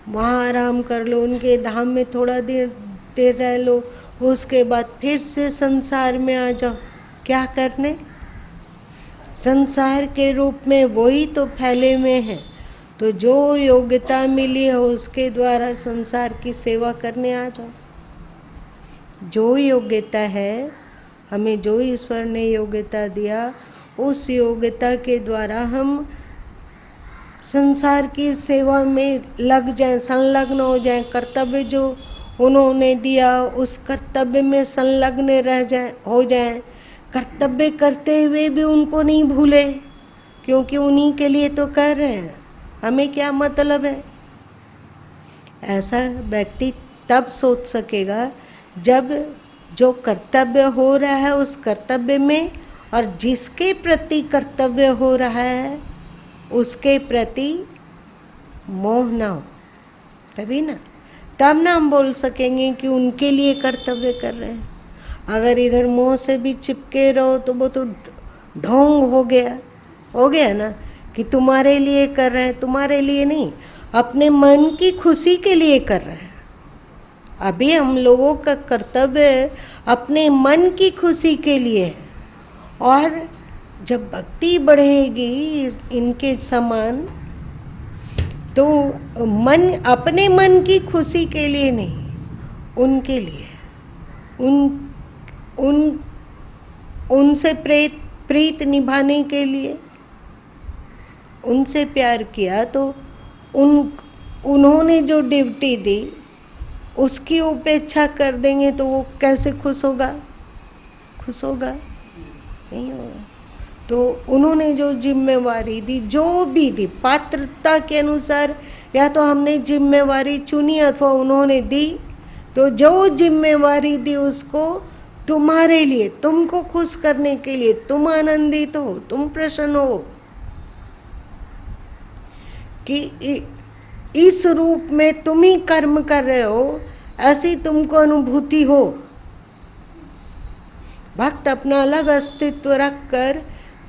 वहाँ आराम कर लो, उनके धाम में थोड़ा देर रह लो, उसके बाद फिर से संसार में आ जाओ। क्या करने? संसार के रूप में वही तो फैले हुए हैं। तो जो योग्यता मिली है उसके द्वारा संसार की सेवा करने आ जाओ। जो योग्यता है, हमें जो ईश्वर ने योग्यता दिया, उस योग्यता के द्वारा हम संसार की सेवा में लग जाएं, संलग्न हो जाएं। कर्तव्य जो उन्होंने दिया उस कर्तव्य में संलग्न हो जाएं। कर्तव्य करते हुए भी उनको नहीं भूले, क्योंकि उन्हीं के लिए तो कर रहे हैं, हमें क्या मतलब है। ऐसा व्यक्ति तब सोच सकेगा जब जो कर्तव्य हो रहा है उस कर्तव्य में और जिसके प्रति कर्तव्य हो रहा है उसके प्रति मोह ना हो, तभी ना, तब ना हम बोल सकेंगे कि उनके लिए कर्तव्य कर रहे हैं। अगर इधर मोह से भी चिपके रहो तो वो तो ढोंग हो गया ना, कि तुम्हारे लिए कर रहे हैं, तुम्हारे लिए नहीं, अपने मन की खुशी के लिए कर रहे हैं। अभी हम लोगों का कर्तव्य अपने मन की खुशी के लिए है, और जब भक्ति बढ़ेगी इनके समान, तो मन अपने मन की खुशी के लिए नहीं, उनके लिए, उनसे प्रीत निभाने के लिए, उनसे प्यार किया तो उन्होंने जो ड्यूटी दी उसकी उपेक्षा कर देंगे तो वो कैसे खुश होगा? नहीं होगा। तो उन्होंने जो जिम्मेवारी दी, जो भी दी पात्रता के अनुसार, या तो हमने जिम्मेवारी चुनी अथवा उन्होंने दी, तो जो जिम्मेवारी दी उसको तुम्हारे लिए, तुमको खुश करने के लिए, तुम आनंदित हो, तुम प्रसन्न हो, कि इस रूप में तुम ही कर्म कर रहे हो, ऐसी तुमको अनुभूति हो। भक्त अपना अलग अस्तित्व रखकर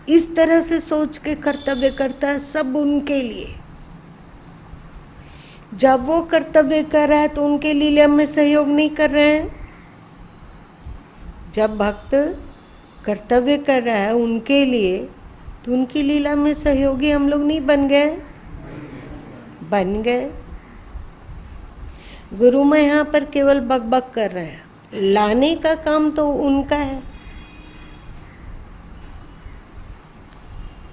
इस तरह से सोच के कर्तव्य करता है, सब उनके लिए। जब वो कर्तव्य कर रहा है तो उनके लीला में सहयोग नहीं कर रहे हैं। जब भक्त कर्तव्य कर रहा है उनके लिए, तो उनकी लीला में सहयोगी हम लोग नहीं बन गए। गुरु माँ यहाँ पर केवल बकबक कर रहे हैं, लाने का काम तो उनका है।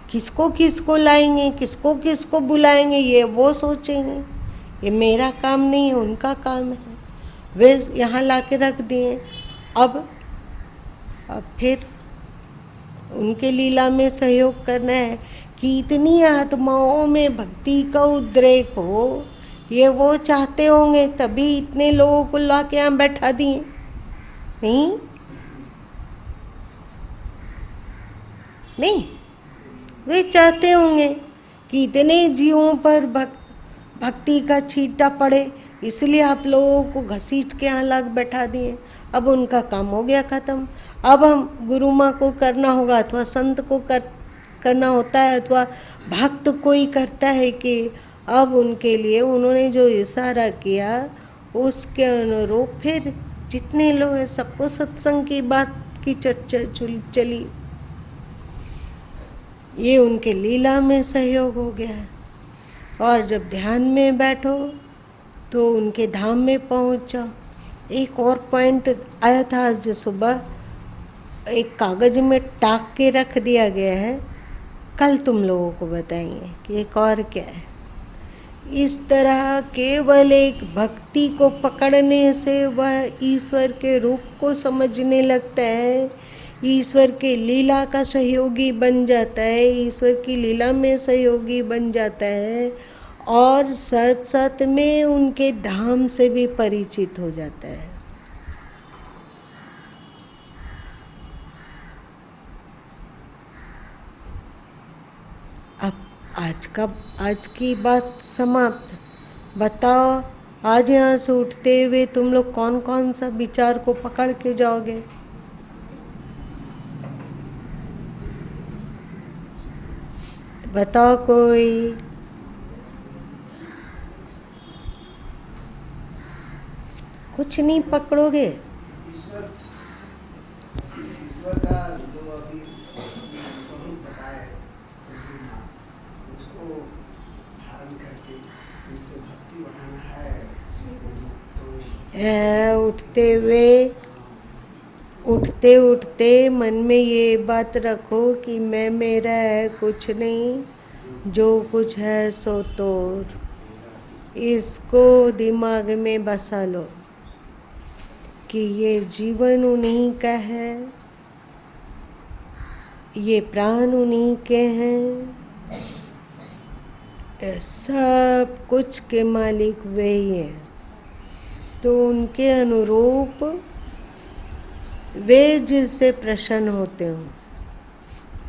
किसको किसको लाएंगे, किसको किसको बुलाएंगे, ये वो सोचेंगे। ये मेरा काम नहीं है, उनका काम है। वे यहाँ ला के रख दिए। अब फिर उनके लीला में सहयोग करना है कि इतनी आत्माओं में भक्ति का उद्रेक हो, ये वो चाहते होंगे, तभी इतने लोगों को ला के यहाँ बैठा दिए। नहीं, वे चाहते होंगे कि इतने जीवों पर भक्ति का छींटा पड़े, इसलिए आप लोगों को घसीट के यहाँ लाग बैठा दिए। अब उनका काम हो गया ख़त्म। अब हम गुरु माँ को करना होगा, अथवा संत को करना होता है, अथवा भक्त कोई करता है कि अब उनके लिए उन्होंने जो इशारा किया उसके अनुरूप फिर जितने लोग हैं सबको सत्संग की बात की चर्चा चली। ये उनके लीला में सहयोग हो गया है। और जब ध्यान में बैठो तो उनके धाम में पहुँच जाओ। एक और पॉइंट आया था आज सुबह, एक कागज में टाक के रख दिया गया है, कल तुम लोगों को बताएंगे कि एक और क्या है। इस तरह केवल एक भक्ति को पकड़ने से वह ईश्वर के रूप को समझने लगता है, ईश्वर के लीला का सहयोगी बन जाता है, ईश्वर की लीला में सहयोगी बन जाता है, और सत सत में उनके धाम से भी परिचित हो जाता है। अब आज की बात समाप्त। बताओ, आज यहाँ से उठते हुए तुम लोग कौन कौन सा विचार को पकड़ के जाओगे? बताओ कोई। कुछ नहीं पकड़ोगे। ईश्वर का जो अभी स्वरूप बताया है, उसको धारण करके इनसे भक्ति बढ़ाना है। तो उठते उठते मन में ये बात रखो कि मैं मेरा है कुछ नहीं, जो कुछ है सो तोर। इसको दिमाग में बसा लो कि ये जीवन उन्हीं का है, ये प्राण उन्हीं के हैं, सब कुछ के मालिक वे ही हैं। तो उनके अनुरूप वे जिससे प्रसन्न होते हो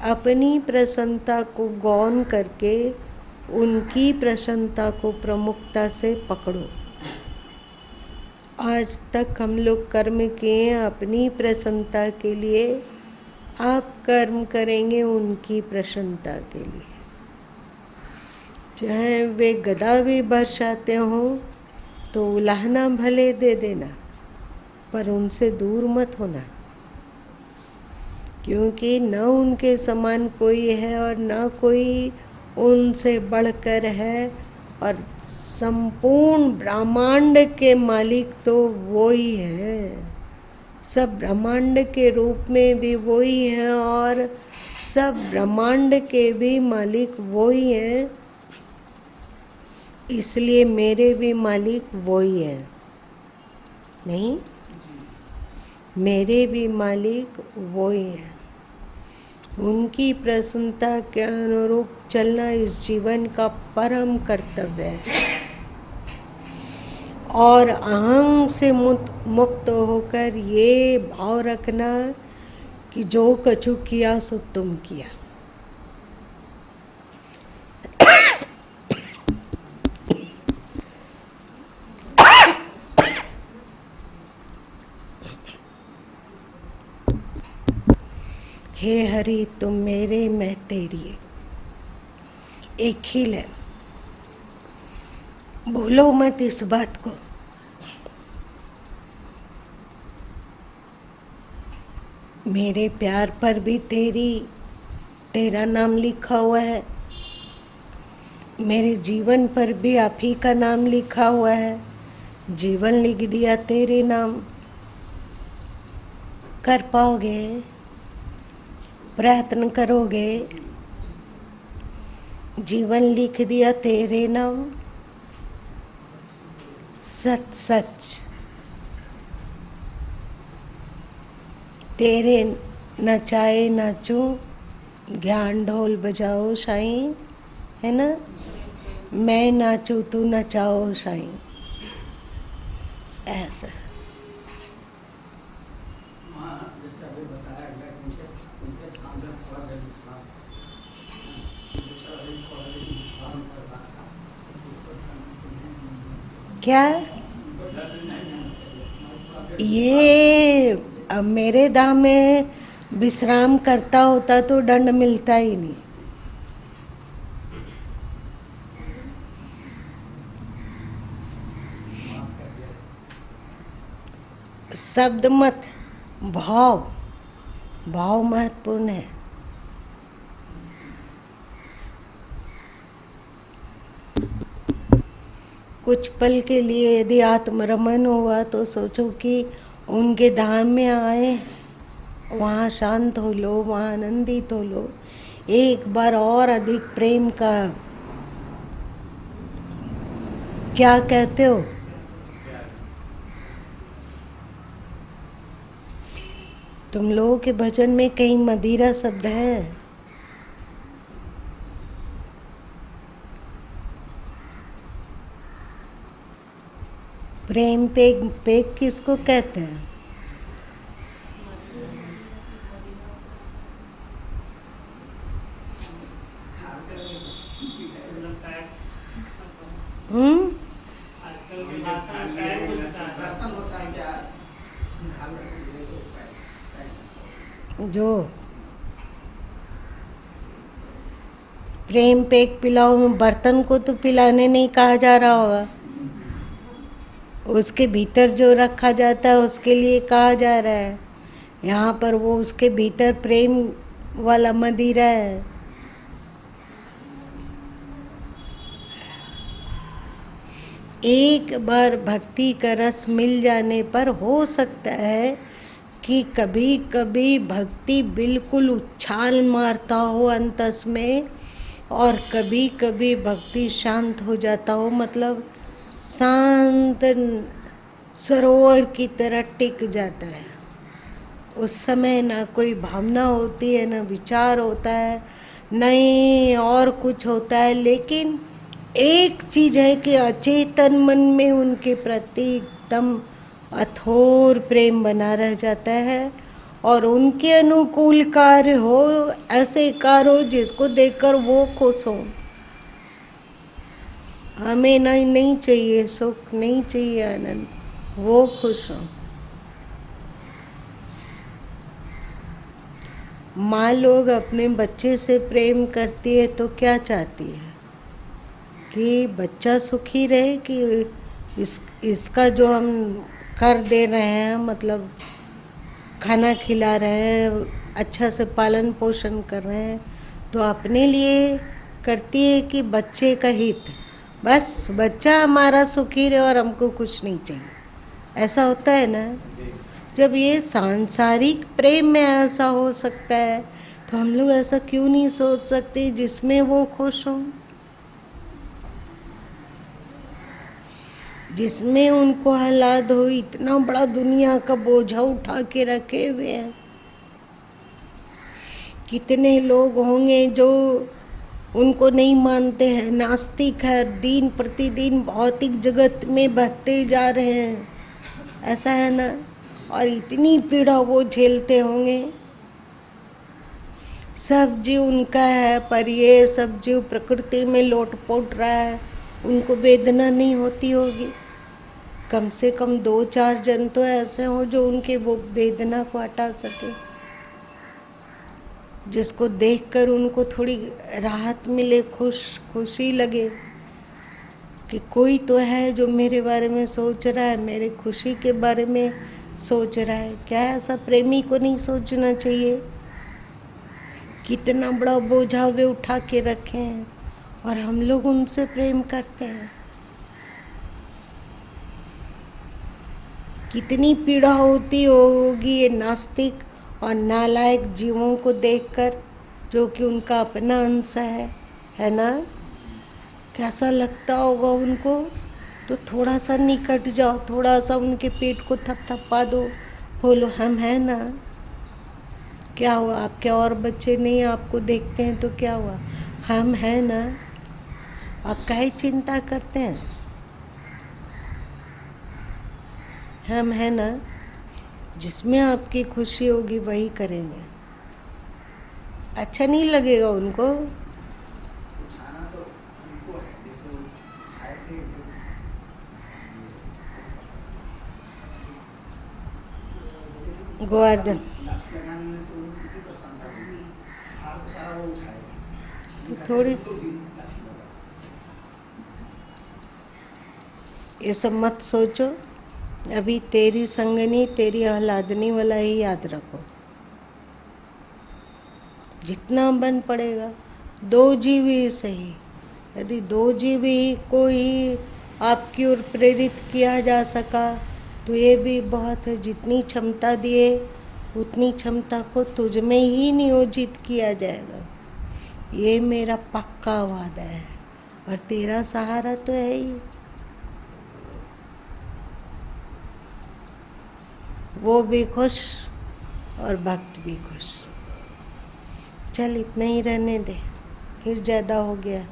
अपनी प्रसन्नता को गौण करके उनकी प्रसन्नता को प्रमुखता से पकड़ो। आज तक हम लोग कर्म किए अपनी प्रसन्नता के लिए, आप कर्म करेंगे उनकी प्रसन्नता के लिए। चाहे वे गदा भी बरसाते हों तो उलाहना भले दे देना, पर उनसे दूर मत होना, क्योंकि न उनके समान कोई है और न कोई उनसे बढ़कर है, और संपूर्ण ब्रह्मांड के मालिक तो वो ही है। सब ब्रह्मांड के रूप में भी वो ही है और सब ब्रह्मांड के भी मालिक वो ही है। इसलिए मेरे भी मालिक वो ही है, नहीं? मेरे भी मालिक वो ही है। उनकी प्रसन्नता के अनुरूप चलना इस जीवन का परम कर्तव्य है, और अहंग से मुक्त होकर ये भाव रखना कि जो कछु किया सो तुम किया। हे हरि तुम मेरे मैं तेरी, एक ही है। भूलो मत इस बात को। मेरे प्यार पर भी तेरा नाम लिखा हुआ है, मेरे जीवन पर भी आप ही का नाम लिखा हुआ है। जीवन लिख दिया तेरे नाम, कर पाओगे? प्रयत्न करोगे? जीवन लिख दिया तेरे नाम, सच सच तेरे नचाए नाचो, ज्ञान ढोल बजाओ साईं, है ना? मैं नाचूं तू नचाओ साईं, ऐसा। क्या ये अब मेरे धाम में विश्राम करता होता तो दंड मिलता ही नहीं। शब्द मत, भाव महत्वपूर्ण है। कुछ पल के लिए यदि आत्मरमण हुआ तो सोचो कि उनके धाम में आए, वहाँ शांत हो लो, वहाँ आनंदित हो लो। एक बार और अधिक प्रेम का क्या कहते हो? तुम लोगों के भजन में कहीं मदिरा शब्द है? प्रेम पेग किसको कहते हैं? जो प्रेम पेग पिलाओ, बर्तन को तो पिलाने नहीं कहा जा रहा होगा, उसके भीतर जो रखा जाता है उसके लिए कहा जा रहा है। यहाँ पर वो उसके भीतर प्रेम वाला मदिरा है। एक बार भक्ति का रस मिल जाने पर हो सकता है कि कभी कभी भक्ति बिल्कुल उछाल मारता हो अंतस में, और कभी कभी भक्ति शांत हो जाता हो, मतलब शांत सरोवर की तरह टिक जाता है। उस समय ना कोई भावना होती है, ना विचार होता है, नहीं और कुछ होता है, लेकिन एक चीज़ है कि अचेतन मन में उनके प्रति एकदम अथोर प्रेम बना रह जाता है, और उनके अनुकूल कार्य हो, ऐसे कार्य हो जिसको देखकर वो खुश हो। हमें नहीं चाहिए सुख, नहीं चाहिए आनंद, वो खुश हो। माँ लोग अपने बच्चे से प्रेम करती है तो क्या चाहती है कि बच्चा सुखी रहे, कि इसका जो हम कर दे रहे हैं, मतलब खाना खिला रहे हैं, अच्छा से पालन पोषण कर रहे हैं, तो अपने लिए करती है कि बच्चे का हित, बस बच्चा हमारा सुखी रहे और हमको कुछ नहीं चाहिए। ऐसा होता है ना। जब ये सांसारिक प्रेम में ऐसा हो सकता है तो हम लोग ऐसा क्यों नहीं सोच सकते जिसमें वो खुश हो, जिसमें उनको हालात हो। इतना बड़ा दुनिया का बोझा उठा के रखे हुए हैं। कितने लोग होंगे जो उनको नहीं मानते हैं, नास्तिक है, दिन प्रतिदिन भौतिक जगत में बहते जा रहे हैं, ऐसा है ना। और इतनी पीड़ा वो झेलते होंगे। सब जीव उनका है, पर ये सब जीव प्रकृति में लोटपोट रहा है, उनको वेदना नहीं होती होगी। कम से कम 2-4 जन तो ऐसे हों जो उनके वो वेदना को हटा सके, जिसको देखकर उनको थोड़ी राहत मिले, खुशी लगे कि कोई तो है जो मेरे बारे में सोच रहा है, मेरे खुशी के बारे में सोच रहा है। क्या ऐसा प्रेमी को नहीं सोचना चाहिए? कितना बड़ा बोझा वे उठा के रखे हैं और हम लोग उनसे प्रेम करते हैं। कितनी पीड़ा होती होगी ये नास्तिक और नालायक जीवों को देखकर, जो कि उनका अपना अंश है ना। कैसा लगता होगा उनको। तो थोड़ा सा निकट जाओ, थोड़ा सा उनके पेट को थपथपा दो, बोलो हम हैं ना। क्या हुआ, आपके और बच्चे नहीं आपको देखते हैं तो क्या हुआ, हम हैं ना। आप काहे चिंता करते हैं, हम हैं ना। जिसमें आपकी खुशी होगी वही करेंगे। अच्छा नहीं लगेगा उनको। गोवर्धन तो थोड़ी ये सब मत सोचो। अभी तेरी संगनी तेरी आह्लादनी वाला ही याद रखो। जितना बन पड़ेगा 2 जीव ही सही। यदि 2 जीव ही को ही आपकी ओर प्रेरित किया जा सका तो ये भी बहुत है। जितनी क्षमता दिए उतनी क्षमता को तुझ में ही नियोजित किया जाएगा, ये मेरा पक्का वादा है। और तेरा सहारा तो है ही। वो भी खुश और भक्त भी खुश। चल इतना ही रहने दे, फिर ज़्यादा हो गया।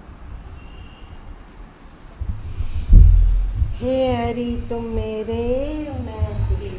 हे हरि तुम मेरे, मैं तेरी।